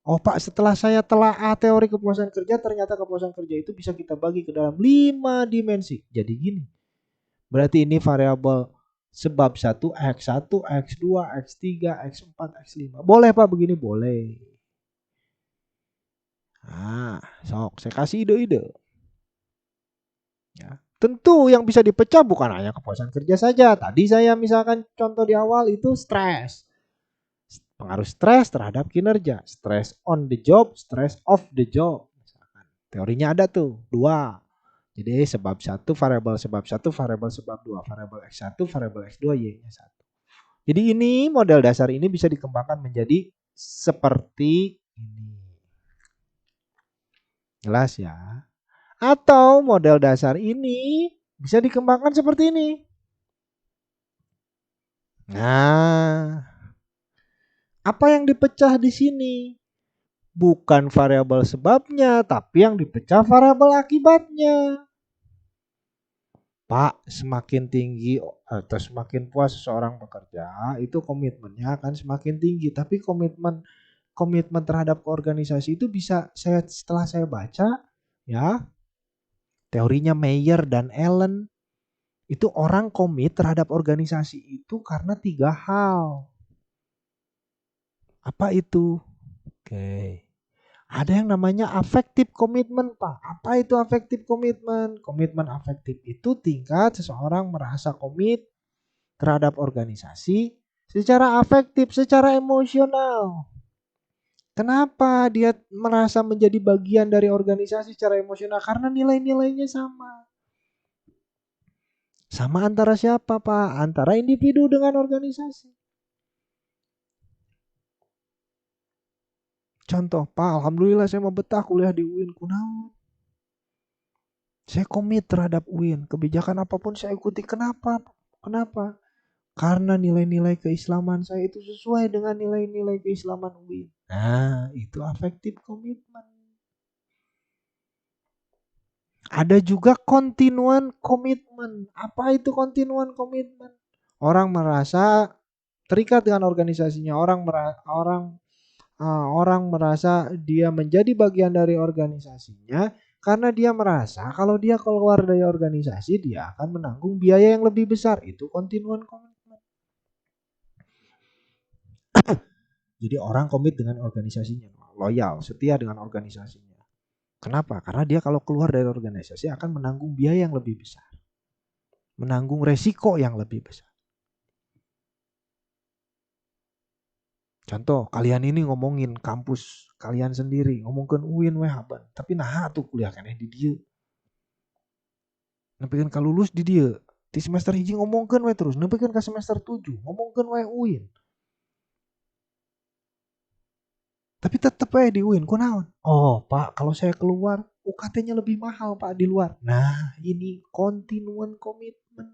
S1: Oh Pak, setelah saya telah teori kepuasan kerja, ternyata kepuasan kerja itu bisa kita bagi ke dalam 5 dimensi. Jadi gini. Berarti ini variabel sebab 1, X1, X2, X3, X4, X5. Boleh Pak begini? Boleh. Nah, sok saya kasih ide-ide. Ya. Tentu yang bisa dipecah bukan hanya kepuasan kerja saja. Tadi saya misalkan contoh di awal itu stres. Pengaruh stres terhadap kinerja. Stress on the job, stress off the job. Misalkan. Teorinya ada tuh, 2. Jadi sebab 1, variabel sebab 1, variabel sebab 2, variabel X1, variabel X2, Y-nya 1. Jadi ini model dasar ini bisa dikembangkan menjadi seperti ini. Jelas ya? Atau model dasar ini bisa dikembangkan seperti ini. Nah, apa yang dipecah di sini? Bukan variabel sebabnya, tapi yang dipecah variabel akibatnya. Pak, semakin tinggi atau semakin puas seseorang bekerja, itu komitmennya akan semakin tinggi. Tapi komitmen terhadap organisasi itu bisa setelah saya baca, ya, teorinya Mayer dan Allen, itu orang komit terhadap organisasi itu karena 3 hal. Apa itu? Oke. Ada yang namanya affective commitment, Pak. Apa itu affective commitment? Komitmen afektif itu tingkat seseorang merasa komit terhadap organisasi secara afektif, secara emosional. Kenapa dia merasa menjadi bagian dari organisasi secara emosional? Karena nilai-nilainya sama. Sama antara siapa, Pak? Antara individu dengan organisasi. Contoh, Pak, alhamdulillah saya mau betah kuliah di UIN. Kunaon? Saya komit terhadap UIN. Kebijakan apapun saya ikuti. Kenapa? Kenapa? Karena nilai-nilai keislaman saya itu sesuai dengan nilai-nilai keislaman UIN. Nah, itu affective commitment. Ada juga continuous commitment. Apa itu continuous commitment? Orang merasa terikat dengan organisasinya. Orang merasa dia menjadi bagian dari organisasinya karena dia merasa kalau dia keluar dari organisasi dia akan menanggung biaya yang lebih besar. Itu continuous commitment. Jadi orang komit dengan organisasinya, loyal, setia dengan organisasinya. Kenapa? Karena dia kalau keluar dari organisasi akan menanggung biaya yang lebih besar. Menanggung resiko yang lebih besar. Contoh, kalian ini ngomongin kampus kalian sendiri, ngomongin UIN we haban, tapi nah tuh kuliah keneh di dieu. Nepikeun ka lulus di dieu. Di semester hiji ngomongkeun we terus, nepikeun ka semester 7 ngomongkeun we UIN. Tapi tetep we di UIN, kunaon? Oh, Pak, kalau saya keluar UKT-nya lebih mahal, Pak, di luar. Nah, ini continuous commitment.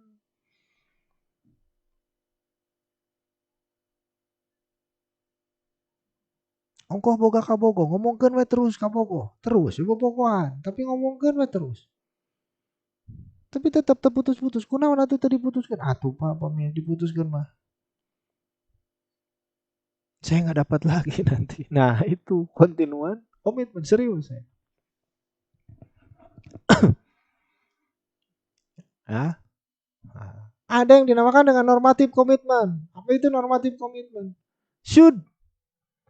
S1: Ongkoh boga kabogo, ngomongkeun we terus kabogo. Terus bobogohan, tapi ngomongkeun we terus. Tapi tetap terputus-putus. Kunaon atuh tadi putuskeun? Atuh Pak, pameh diputuskeun mah. saya nggak dapat lagi nanti. Nah itu kontinuan komitmen, serius saya. Ya. Ada yang dinamakan dengan normatif komitmen. Apa itu normatif komitmen? Should,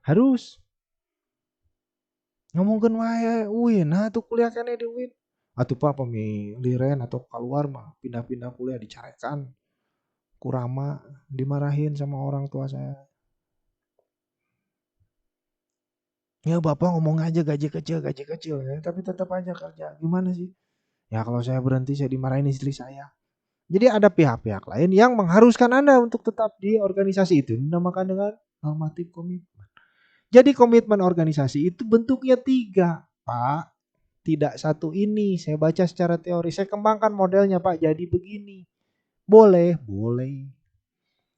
S1: harus. Ngomongin wae UIN, nah tuh kuliah kene di UIN. Atuh Pak pemilihan atau keluar mah pindah-pindah kuliah dicarekan. Kurama dimarahin sama orang tua saya. Ya Bapak ngomong aja gaji kecil ya, tapi tetap aja kerja. Gimana sih? Ya kalau saya berhenti saya dimarahin istri saya. Jadi ada pihak-pihak lain yang mengharuskan Anda untuk tetap di organisasi itu. Dinamakan dengan normatif komitmen. Jadi komitmen organisasi itu bentuknya 3, Pak. Tidak satu ini. Saya baca secara teori. Saya kembangkan modelnya, Pak. Jadi begini. Boleh.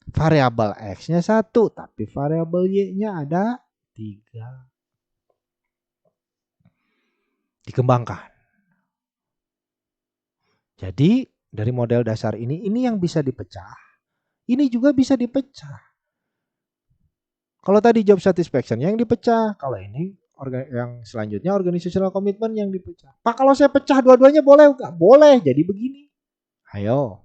S1: Variabel X-nya 1, tapi variabel Y-nya ada 3. Dikembangkan. Jadi dari model dasar ini yang bisa dipecah. Ini juga bisa dipecah. Kalau tadi job satisfaction yang dipecah, kalau ini yang selanjutnya organizational commitment yang dipecah. Pak kalau saya pecah dua-duanya boleh enggak? Boleh, jadi begini. Ayo.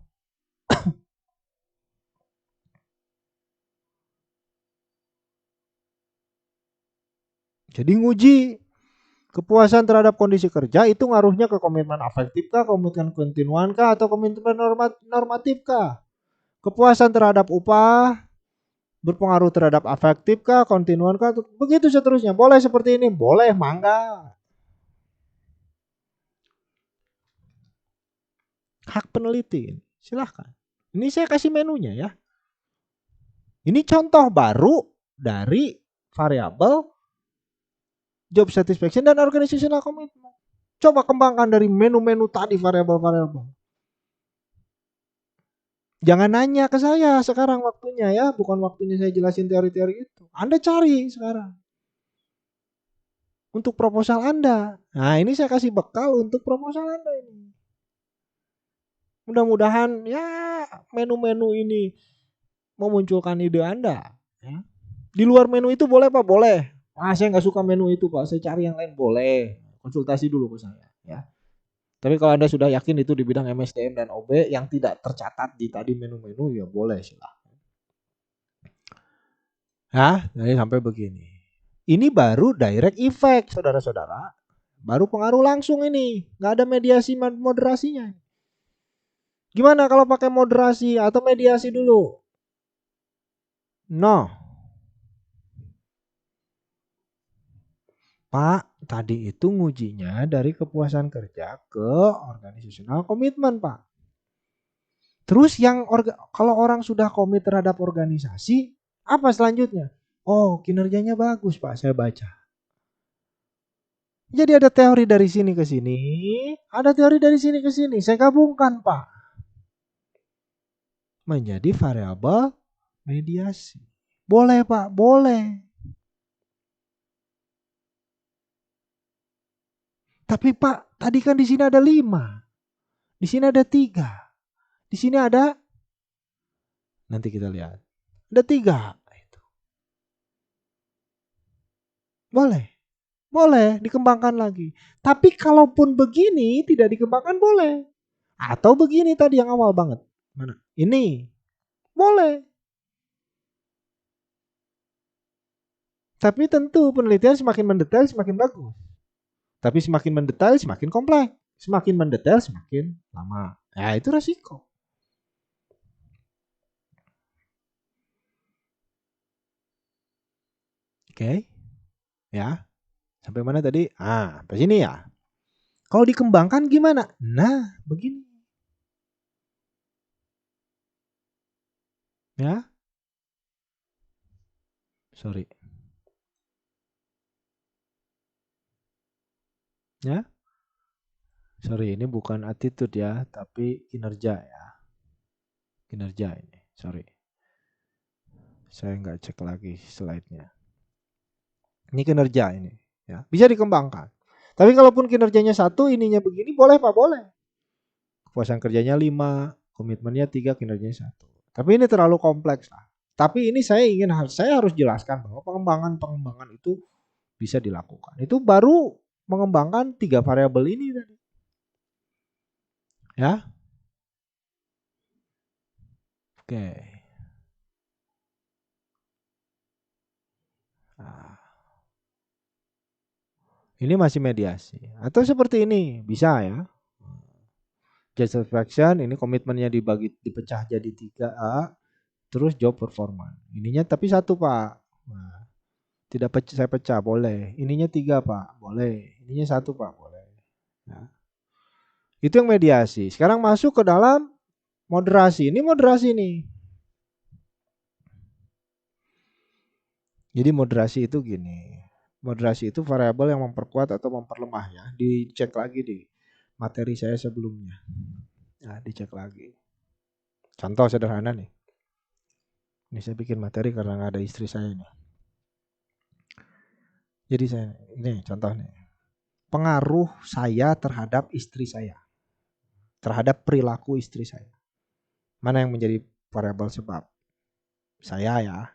S1: Jadi nguji kepuasan terhadap kondisi kerja itu ngaruhnya ke komitmen afektif kah, komitmen kontinuan kah, atau komitmen normatif kah? Kepuasan terhadap upah berpengaruh terhadap afektif kah, kontinuan kah, begitu seterusnya. Boleh seperti ini, boleh, mangga. Hak peneliti, silahkan. Ini saya kasih menunya ya. Ini contoh baru dari variabel job satisfaction dan organizational commitment. Coba kembangkan dari menu-menu tadi variabel-variabel. Jangan nanya ke saya sekarang waktunya ya, bukan waktunya saya jelasin teori-teori itu. Anda cari sekarang. Untuk proposal Anda. Nah, ini saya kasih bekal untuk proposal Anda ini. Mudah-mudahan ya menu-menu ini memunculkan ide Anda. Ya. Di luar menu itu boleh Pak? Boleh. Saya nggak suka menu itu Pak, saya cari yang lain boleh. Konsultasi dulu ke saya. Ya. Tapi kalau Anda sudah yakin itu di bidang MSDM dan OB yang tidak tercatat di tadi menu-menu ya boleh silahkan. Jadi sampai begini. Ini baru direct effect saudara-saudara. Baru pengaruh langsung ini. Nggak ada mediasi moderasinya. Gimana kalau pakai moderasi atau mediasi dulu? No. Pak, tadi itu ngujinya dari kepuasan kerja ke organizational komitmen, Pak. Terus kalau orang sudah komit terhadap organisasi, apa selanjutnya? Oh, kinerjanya bagus, Pak, saya baca. Jadi ada teori dari sini ke sini, ada teori dari sini ke sini. Saya gabungkan, Pak. Menjadi variabel mediasi. Boleh, Pak, boleh. Tapi Pak, tadi kan di sini ada 5. Di sini ada 3. Di sini ada, nanti kita lihat. Ada 3. Boleh dikembangkan lagi. Tapi kalaupun begini tidak dikembangkan boleh. Atau begini tadi yang awal banget. Mana? Ini. Boleh. Tapi tentu penelitian semakin mendetail semakin bagus. Tapi semakin mendetail semakin kompleks. Semakin mendetail semakin lama. Ya itu resiko. Oke. Ya. Sampai mana tadi? Sampai sini ya. Kalau dikembangkan gimana? Nah, begini. Ya. Sorry. Ya. Sorry, ini bukan attitude ya, tapi kinerja ya. Kinerja ini, sorry. Saya nggak cek lagi slide-nya. Ini kinerja ini, ya. Bisa dikembangkan. Tapi kalaupun kinerjanya 1, ininya begini, boleh Pak, boleh. Kepuasan kerjanya 5, komitmennya 3, kinerjanya 1. Tapi ini terlalu kompleks lah. Tapi ini saya harus jelaskan bahwa pengembangan itu bisa dilakukan. Itu baru mengembangkan 3 variabel ini tadi. Ya. Oke. Nah, ini masih mediasi. Atau seperti ini, bisa ya. Job satisfaction, ini komitmennya dipecah jadi 3A, terus job performance. Ininya tapi 1 Pak. Nah, tidak saya pecah, boleh. Ininya 3 Pak, boleh. Ininya 1 Pak, boleh. Ya. Itu yang mediasi. Sekarang masuk ke dalam moderasi. Ini moderasi nih. Jadi moderasi itu gini. Moderasi itu variabel yang memperkuat atau memperlemah ya. Dicek lagi di materi saya sebelumnya. Nah, dicek lagi. Contoh sederhana nih. Ini saya bikin materi karena nggak ada istri saya nih. Jadi ini contoh nih. Pengaruh saya terhadap istri saya. Terhadap perilaku istri saya. Mana yang menjadi variabel sebab? Saya ya.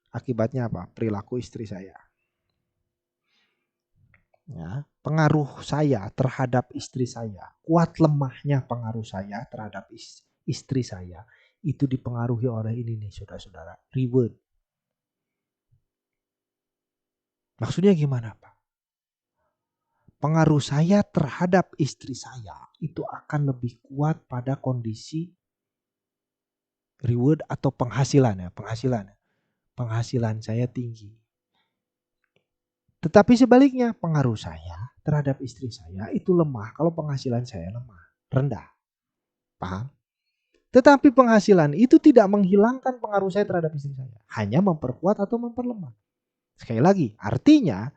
S1: Akibatnya apa? Perilaku istri saya. Ya, pengaruh saya terhadap istri saya, kuat lemahnya pengaruh saya terhadap istri saya itu dipengaruhi oleh ini nih saudara-saudara, reward. Maksudnya gimana Pak? Pengaruh saya terhadap istri saya itu akan lebih kuat pada kondisi reward atau penghasilan ya, penghasilan saya tinggi. Tetapi sebaliknya pengaruh saya terhadap istri saya itu lemah kalau penghasilan saya lemah, rendah. Paham? Tetapi penghasilan itu tidak menghilangkan pengaruh saya terhadap istri saya. Hanya memperkuat atau memperlemah. Sekali lagi, artinya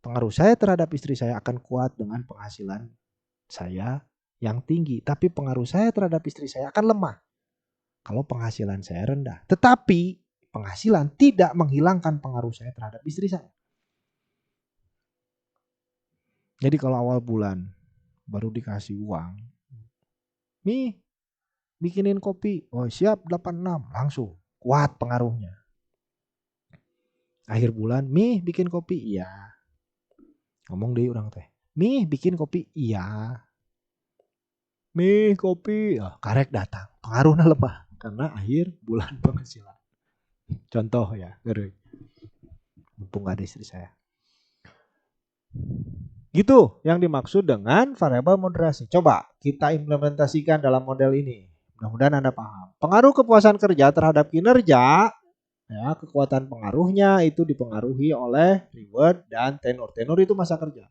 S1: pengaruh saya terhadap istri saya akan kuat dengan penghasilan saya yang tinggi. Tapi pengaruh saya terhadap istri saya akan lemah kalau penghasilan saya rendah. Tetapi penghasilan tidak menghilangkan pengaruh saya terhadap istri saya. Jadi kalau awal bulan baru dikasih uang, nih bikinin kopi, oh siap 86, langsung kuat pengaruhnya. Akhir bulan, mih bikin kopi, iya. Ngomong deh orang teh, mih bikin kopi, iya. Mih kopi, oh, karek datang, pengaruhnya lemah karena akhir bulan penghasilan. Contoh ya, mumpung gak ada istri saya. Gitu yang dimaksud dengan variabel moderasi. Coba kita implementasikan dalam model ini. Mudah-mudahan Anda paham. Pengaruh kepuasan kerja terhadap kinerja, ya, kekuatan pengaruhnya itu dipengaruhi oleh reward dan tenor. Tenor itu masa kerja.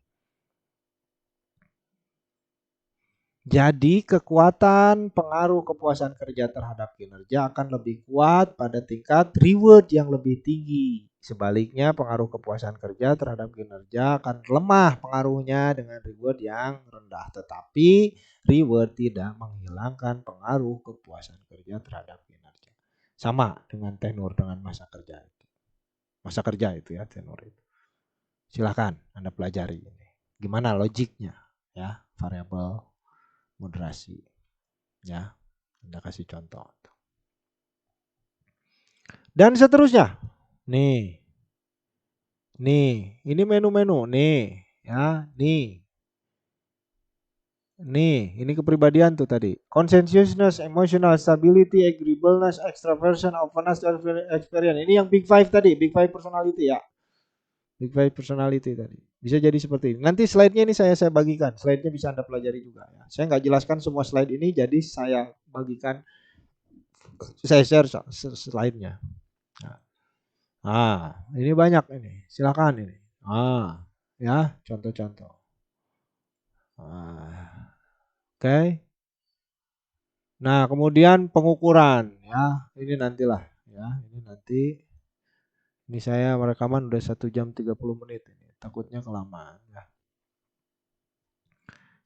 S1: Jadi kekuatan pengaruh kepuasan kerja terhadap kinerja akan lebih kuat pada tingkat reward yang lebih tinggi. Sebaliknya pengaruh kepuasan kerja terhadap kinerja akan lemah pengaruhnya dengan reward yang rendah. Tetapi reward tidak menghilangkan pengaruh kepuasan kerja terhadap kinerja. Sama dengan tenor dengan masa kerja itu. Masa kerja itu ya tenor itu. Silakan Anda pelajari ini. Gimana logiknya ya variabel moderasi ya, Anda kasih contoh dan seterusnya. Nih ini menu-menu nih ya, ini kepribadian tuh tadi, conscientiousness, emotional stability, agreeableness, extraversion, openness, experience. Ini yang big five tadi, big five personality ya, big five personality tadi. Bisa jadi seperti ini. Nanti slide-nya ini saya bagikan. Slide-nya bisa Anda pelajari juga ya. Saya nggak jelaskan semua slide ini, jadi saya bagikan, saya share slide-nya. Nah, ini banyak ini. Silakan ini. Ya, contoh-contoh. Oke. Nah, kemudian pengukuran ya. Ini nantilah ya. Ini nanti. Ini saya rekaman udah 1 jam 30 menit ini. Takutnya kelamaan ya.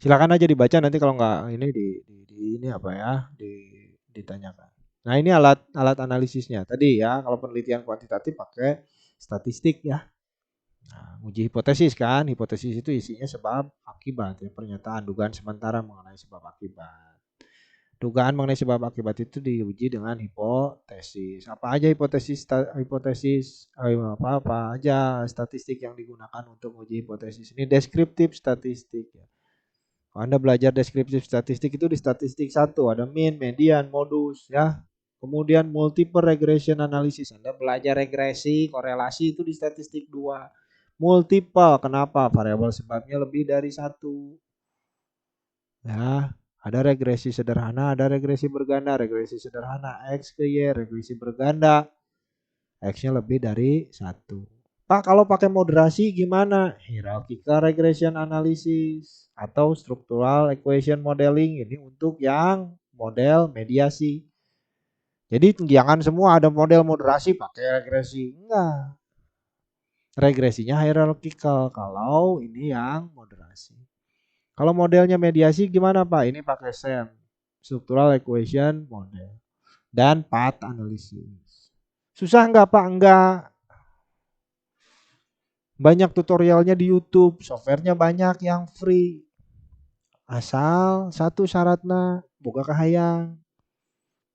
S1: Silakan aja dibaca, nanti kalau nggak ini ini apa ya, ditanyakan. Nah, ini alat analisisnya. Tadi ya, kalau penelitian kuantitatif pakai statistik ya. Nah, uji hipotesis kan, hipotesis itu isinya sebab akibat ya, pernyataan dugaan sementara mengenai sebab akibat. Dugaan mengenai sebab akibat itu diuji dengan hipotesis. Apa aja apa aja statistik yang digunakan untuk uji hipotesis ini? Deskriptif statistik ya. Kalau Anda belajar deskriptif statistik itu di statistik 1 ada mean, median, modus ya. Kemudian multiple regression analysis. Anda belajar regresi, korelasi itu di statistik 2. Multiple, kenapa? Variabel sebabnya lebih dari satu. Ya, ada regresi sederhana, ada regresi berganda. Regresi sederhana X ke Y, regresi berganda X-nya lebih dari satu. Pak, kalau pakai moderasi gimana? Hierarchical regression analysis atau structural equation modeling, ini untuk yang model mediasi. Jadi jangan semua ada model moderasi pakai regresi. Enggak. Regresinya hierarchical kalau ini yang moderasi. Kalau modelnya mediasi gimana Pak? Ini pakai SEM, structural equation model, dan path analysis. Susah enggak Pak? Enggak. Banyak tutorialnya di YouTube, softwarenya banyak yang free. Asal satu syaratnya, boga kahayang.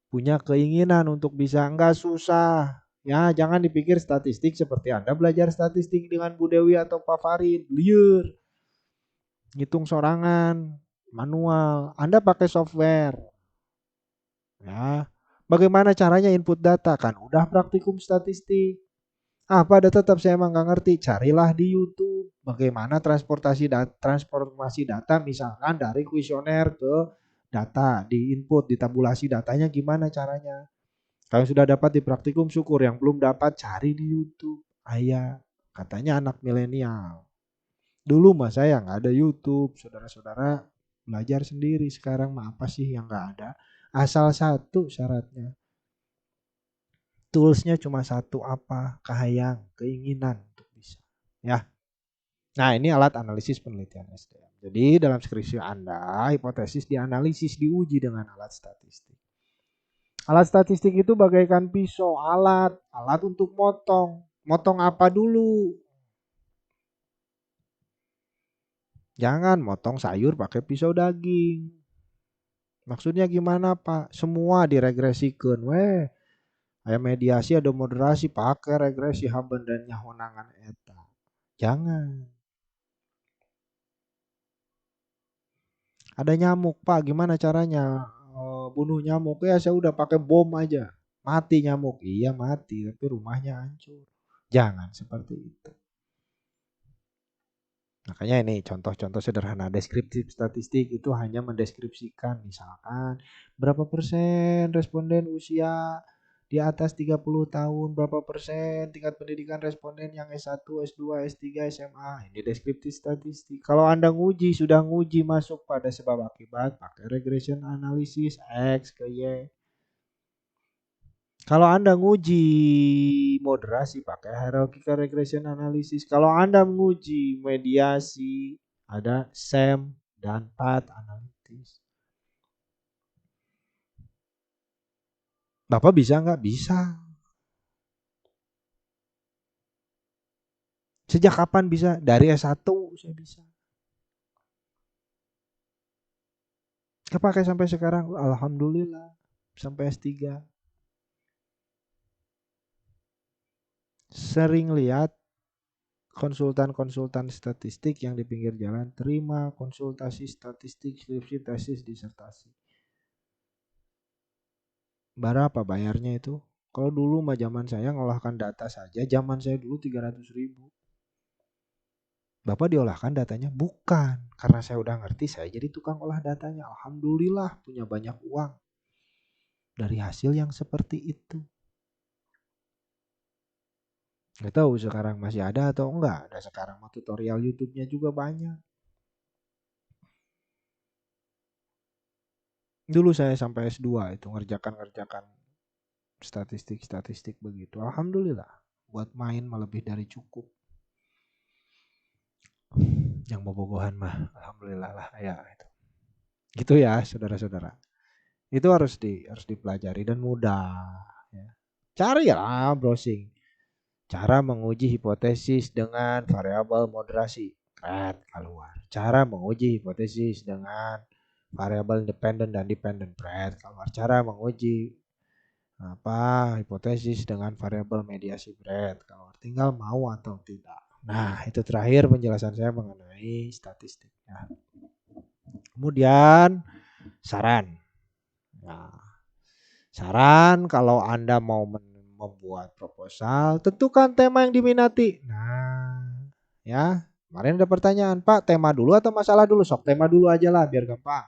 S1: Punya keinginan untuk bisa, enggak susah. Ya, jangan dipikir statistik seperti Anda belajar statistik dengan Bu Dewi atau Pak Farid. Liur. Ngitung sorangan, manual. Anda pakai software. Ya. Bagaimana caranya input data? Kan udah praktikum statistik. Pada tetap saya emang nggak ngerti, carilah di YouTube bagaimana transformasi data misalkan dari kuesioner ke data, di input, ditabulasi datanya gimana caranya. Kalau sudah dapat di praktikum syukur, yang belum dapat cari di YouTube. Ayah, katanya anak milenial. Dulu mah saya nggak ada YouTube, saudara-saudara belajar sendiri. Sekarang mah apa sih yang nggak ada? Asal satu syaratnya. Toolsnya cuma satu apa? Kahayang, keinginan untuk bisa. Ya. Nah ini alat analisis penelitian SDM. Jadi dalam skripsi Anda, hipotesis dianalisis, diuji dengan alat statistik. Alat statistik itu bagaikan pisau, alat untuk motong. Motong apa dulu? Jangan motong sayur pakai pisau daging. Maksudnya gimana Pak? Semua diregresikan. Aya mediasi ada moderasi pakai regresi haben dan nyahonangan eta. Jangan. Ada nyamuk Pak, gimana caranya bunuh nyamuk? Ya saya udah pakai bom aja. Mati nyamuk. Iya mati, tapi rumahnya hancur. Jangan seperti itu. Makanya ini contoh-contoh sederhana deskriptif statistik itu hanya mendeskripsikan misalkan berapa persen responden usia di atas 30 tahun, berapa persen tingkat pendidikan responden yang S1, S2, S3, SMA. Ini deskriptif statistik. Kalau Anda sudah nguji masuk pada sebab akibat, pakai regression analysis X ke Y. Kalau Anda nguji moderasi pakai hierarchical regression analysis. Kalau Anda menguji mediasi ada SEM dan path analysis. Bapak bisa nggak? Bisa. Sejak kapan bisa? Dari S1 saya bisa. Kepakai sampai sekarang. Alhamdulillah. Sampai S3. Sering lihat konsultan-konsultan statistik yang di pinggir jalan terima konsultasi statistik, skripsi, tesis, disertasi. Berapa bayarnya itu? Kalau dulu mah zaman saya ngolahkan data saja, zaman saya dulu 300.000. Bapak diolahkan datanya? Bukan. Karena saya udah ngerti, saya jadi tukang olah datanya. Alhamdulillah punya banyak uang dari hasil yang seperti itu. Gak tahu sekarang masih ada atau enggak. Ada sekarang mah tutorial YouTube-nya juga banyak. Dulu saya sampai S2 itu ngerjakan statistik begitu. Alhamdulillah buat main lebih dari cukup. Yang bobogohan mah alhamdulillah lah ya itu. Gitu ya saudara-saudara. Itu harus dipelajari dan mudah ya. Cari ya browsing. Cara menguji hipotesis dengan variabel moderasi. Keluar. Cara menguji hipotesis dengan variabel independent dan dependent breadth. Kalau cara menguji apa hipotesis dengan variabel mediasi breadth. Kalau tinggal mau atau tidak. Nah, itu terakhir penjelasan saya mengenai statistiknya. Kemudian saran. Nah, saran kalau Anda mau membuat proposal, tentukan tema yang diminati. Nah, ya, kemarin ada pertanyaan, Pak, tema dulu atau masalah dulu? Sok tema dulu aja lah biar gampang.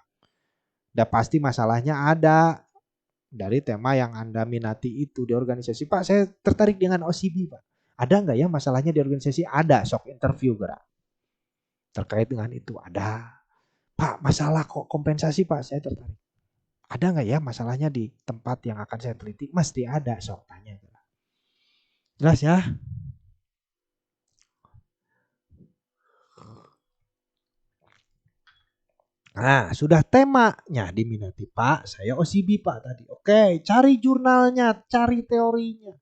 S1: Udah pasti masalahnya ada dari tema yang Anda minati itu di organisasi. Pak, saya tertarik dengan OCB, Pak. Ada nggak ya masalahnya di organisasi? Ada, sok interview gerak. Terkait dengan itu ada. Pak, masalah kok kompensasi, Pak, saya tertarik. Ada nggak ya masalahnya di tempat yang akan saya teliti? Mesti ada, sok tanya. Jelas ya? Nah, sudah temanya diminati, Pak. Saya OCB, Pak, tadi. Oke, cari jurnalnya, cari teorinya.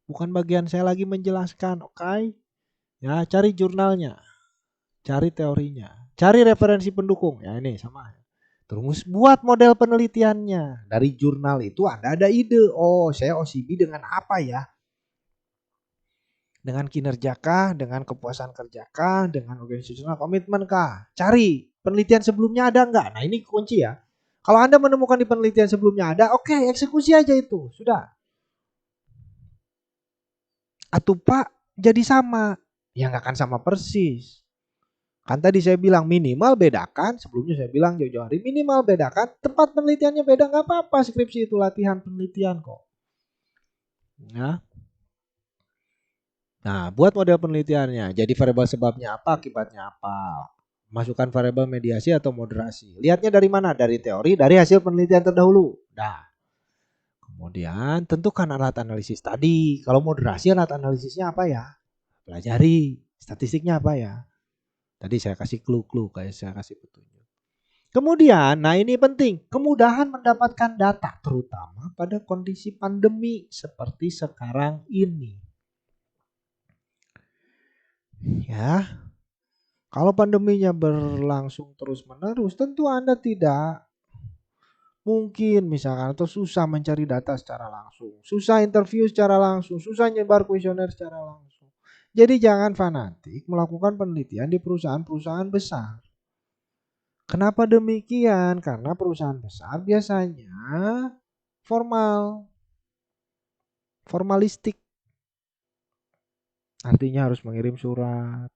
S1: Bukan bagian saya lagi menjelaskan, oke? Ya, cari jurnalnya, cari teorinya, cari referensi pendukung. Ya, ini sama. Terus buat model penelitiannya. Dari jurnal itu Anda ada ide. Oh, saya OCB dengan apa ya? Dengan kinerja kah? Dengan kepuasan kerja kah? Dengan organisasional komitmen kah? Cari penelitian sebelumnya ada nggak? Nah, ini kunci ya. Kalau Anda menemukan di penelitian sebelumnya ada, oke, eksekusi aja itu. Sudah. Atau Pak, jadi sama. Ya nggak akan sama persis. Kan tadi saya bilang minimal bedakan, sebelumnya saya bilang jauh-jauh hari, minimal bedakan, tempat penelitiannya beda, nggak apa-apa, skripsi itu latihan penelitian kok. Ya. Nah, buat model penelitiannya, jadi variabel sebabnya apa, akibatnya apa. Masukkan variabel mediasi atau moderasi. Lihatnya dari mana? Dari teori, dari hasil penelitian terdahulu. Nah, kemudian tentukan alat analisis tadi. Kalau moderasi alat analisisnya apa ya? Pelajari. Statistiknya apa ya? Tadi saya kasih clue-clue, kayak saya kasih petunjuk. Kemudian, nah ini penting, kemudahan mendapatkan data, terutama pada kondisi pandemi seperti sekarang ini. Ya, kalau pandeminya berlangsung terus-menerus, tentu Anda tidak mungkin misalkan atau susah mencari data secara langsung, susah interview secara langsung, susah nyebar kuesioner secara langsung. Jadi jangan fanatik melakukan penelitian di perusahaan-perusahaan besar. Kenapa demikian? Karena perusahaan besar biasanya formalistik. Artinya harus mengirim surat.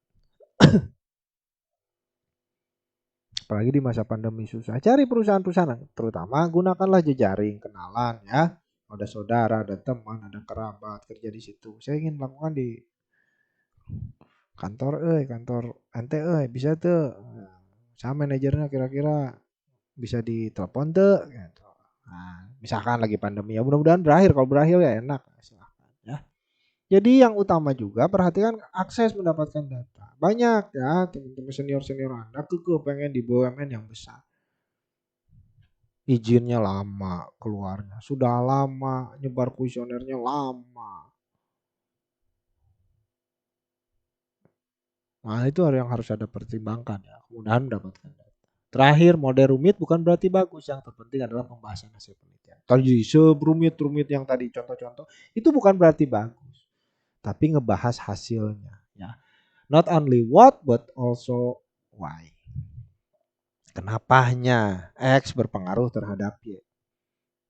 S1: Apalagi di masa pandemi susah. Cari perusahaan-perusahaan, terutama gunakanlah jejaring, kenalan ya. Ada saudara, ada teman, ada kerabat kerja di situ. Saya ingin melakukan di kantor ente bisa tuh. Sama manajernya kira-kira bisa ditelepon tuh gitu. Nah, misalkan lagi pandemi ya mudah-mudahan berakhir. Kalau berakhir ya enak. Silahkan ya. Jadi yang utama juga perhatikan akses mendapatkan data. Banyak ya teman-teman senior-senior Anda pengen di BUMN yang besar. Izinnya lama keluarnya. Sudah lama nyebar kuesionernya lama. Nah itu yang harus ada pertimbangkan ya. Mudah-mudahan mendapatkan data. Terakhir, model rumit bukan berarti bagus. Yang terpenting adalah pembahasan hasil penelitian. Tadi seberumit-rumit yang tadi contoh-contoh itu bukan berarti bagus. Tapi ngebahas hasilnya ya. Not only what but also why. Kenapanya X berpengaruh terhadap Y.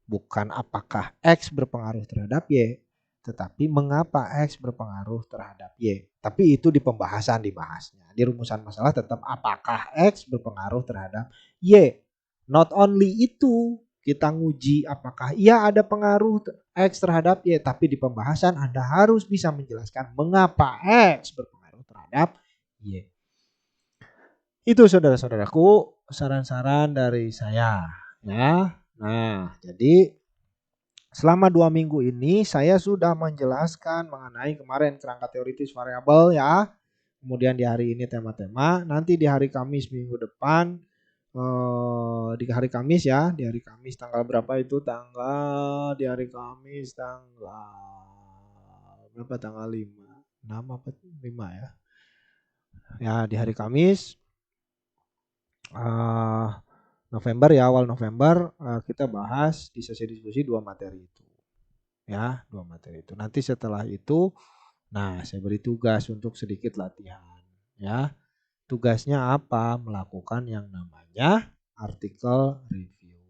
S1: Bukan apakah X berpengaruh terhadap Y, tetapi mengapa X berpengaruh terhadap Y. Tapi itu di pembahasan dibahasnya. Di rumusan masalah tetap apakah X berpengaruh terhadap Y. Not only itu, kita nguji apakah ia ada pengaruh X terhadap Y. Tapi di pembahasan Anda harus bisa menjelaskan mengapa X berpengaruh terhadap Y. Itu saudara-saudaraku saran-saran dari saya ya. Nah, jadi selama 2 minggu ini saya sudah menjelaskan mengenai kemarin kerangka teoritis variabel ya. Kemudian di hari ini tema-tema. Nanti di hari Kamis minggu depan di hari Kamis ya, di hari Kamis tanggal berapa itu? Di hari Kamis tanggal berapa? Tanggal 5. 6 apa 5 ya? Ya, di hari Kamis November ya, awal November kita bahas di sesi diskusi 2 materi itu. Ya, 2 materi itu. Nanti setelah itu, nah saya beri tugas untuk sedikit latihan. Ya, tugasnya apa? Melakukan yang namanya artikel review.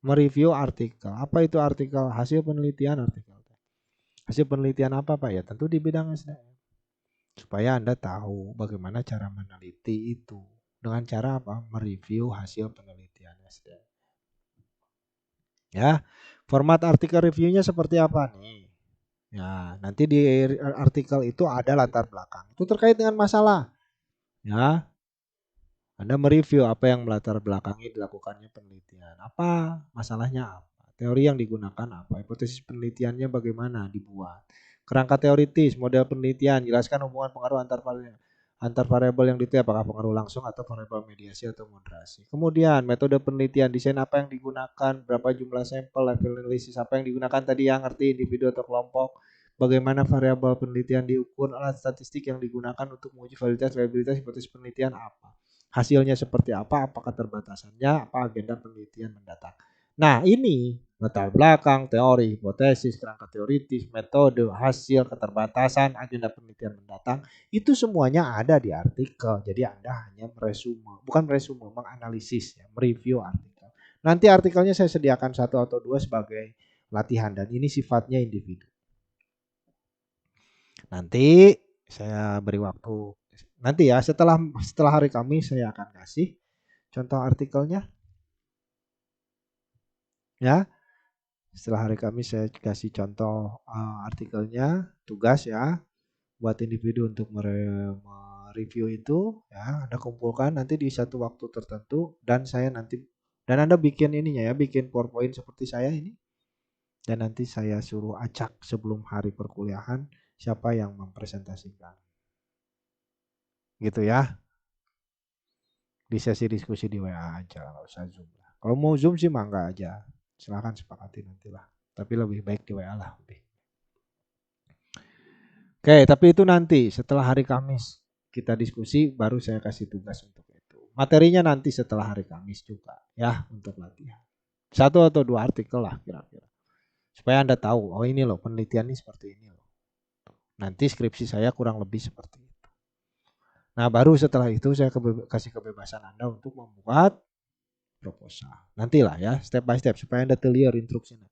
S1: Mereview artikel. Apa itu artikel? Hasil penelitian artikel. Hasil penelitian apa Pak? Ya tentu di bidang SDM. Supaya Anda tahu bagaimana cara meneliti itu. Dengan cara apa? Mereview hasil penelitian SDM. Ya, format artikel reviewnya seperti apa nih? Ya, nanti di artikel itu ada latar belakang. Itu terkait dengan masalah. Ya, Anda mereview apa yang melatar belakangi dilakukannya penelitian. Apa masalahnya apa? Teori yang digunakan apa? Hipotesis penelitiannya bagaimana dibuat? Kerangka teoritis, model penelitian, jelaskan hubungan pengaruh antar variabel yang diteliti, apakah pengaruh langsung atau variabel mediasi atau moderasi. Kemudian metode penelitian, desain apa yang digunakan, berapa jumlah sampel, level analisis apa yang digunakan tadi yang ngerti individu atau kelompok, bagaimana variabel penelitian diukur, alat statistik yang digunakan untuk menguji validitas, reliabilitas, hipotesis penelitian apa. Hasilnya seperti apa, apa keterbatasannya, apa agenda penelitian mendatang. Nah ini latar belakang, teori, hipotesis, kerangka teoritis, metode, hasil, keterbatasan, agenda penelitian mendatang, itu semuanya ada di artikel. Jadi Anda hanya menganalisis, ya, mereview artikel. Nanti artikelnya saya sediakan 1 atau 2 sebagai latihan dan ini sifatnya individu. Nanti saya beri waktu. Nanti ya setelah hari Kamis saya akan kasih contoh artikelnya. Ya, setelah hari Kamis saya kasih contoh artikelnya, tugas ya buat individu untuk mereview itu ya. Anda kumpulkan nanti di satu waktu tertentu dan saya nanti dan Anda bikin ininya ya, bikin PowerPoint seperti saya ini. Dan nanti saya suruh acak sebelum hari perkuliahan siapa yang mempresentasikan. Gitu ya. Di sesi diskusi di WA aja, nggak usah Zoom lah. Kalau mau Zoom sih mangga aja. Silahkan sepakati nantilah. Tapi lebih baik di WA lah. Oke, tapi itu nanti setelah hari Kamis kita diskusi baru saya kasih tugas untuk itu. Materinya nanti setelah hari Kamis juga ya untuk latihan. 1 atau 2 artikel lah kira-kira. Supaya Anda tahu, oh ini loh penelitian ini seperti ini loh. Nanti skripsi saya kurang lebih seperti itu. Nah, baru setelah itu saya kasih kebebasan Anda untuk membuat proposal. Nantilah ya, step by step supaya Anda clear instruksinya.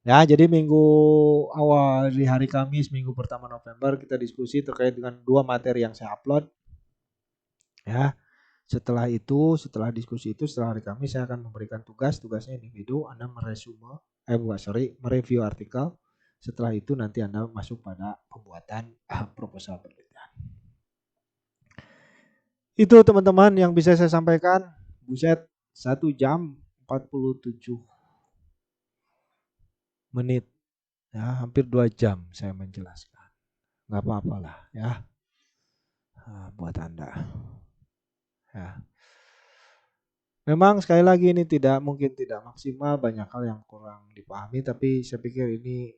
S1: Ya, jadi minggu awal di hari Kamis, minggu pertama November kita diskusi terkait dengan 2 materi yang saya upload. Ya, setelah itu, setelah diskusi itu, setelah hari Kamis saya akan memberikan tugasnya individu, Anda mereview artikel. Setelah itu nanti Anda masuk pada pembuatan proposal penelitian. Itu teman-teman yang bisa saya sampaikan. Buset, 1 jam 47 menit. Ya, hampir 2 jam saya menjelaskan. Nggak apa-apalah ya. Buat Anda. Ya. Memang sekali lagi ini mungkin tidak maksimal, banyak hal yang kurang dipahami, tapi saya pikir ini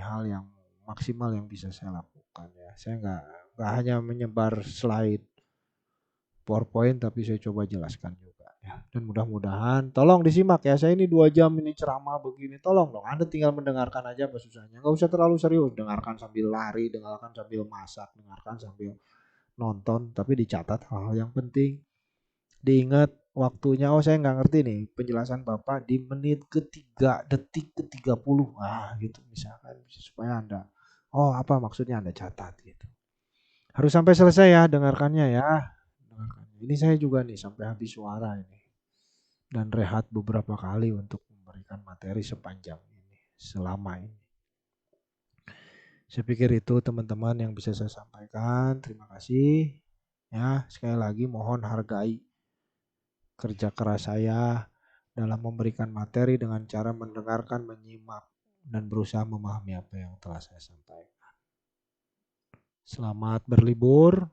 S1: hal yang maksimal yang bisa saya lakukan ya. Saya nggak hanya menyebar slide PowerPoint, tapi saya coba jelaskan juga ya. Dan mudah-mudahan tolong disimak ya. Saya ini 2 jam ini ceramah begini, tolong dong. Anda tinggal mendengarkan aja apa susahnya. Nggak usah terlalu serius. Dengarkan sambil lari, dengarkan sambil masak, dengarkan sambil nonton, tapi dicatat hal-hal yang penting. Diingat waktunya, oh saya nggak ngerti nih penjelasan Bapak di menit ketiga, detik ke-30. Gitu misalkan supaya Anda, oh apa maksudnya Anda catat gitu. Harus sampai selesai ya dengarkannya ya. Ini saya juga nih sampai habis suara ini. Dan rehat beberapa kali untuk memberikan materi sepanjang ini, selama ini. Saya pikir itu teman-teman yang bisa saya sampaikan. Terima kasih. Ya, sekali lagi mohon hargai kerja keras saya dalam memberikan materi dengan cara mendengarkan, menyimak, dan berusaha memahami apa yang telah saya sampaikan. Selamat berlibur,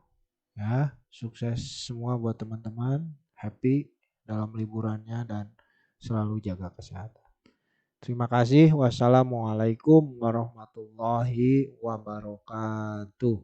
S1: ya, sukses semua buat teman-teman, happy dalam liburannya dan selalu jaga kesehatan. Terima kasih. Wassalamualaikum warahmatullahi wabarakatuh.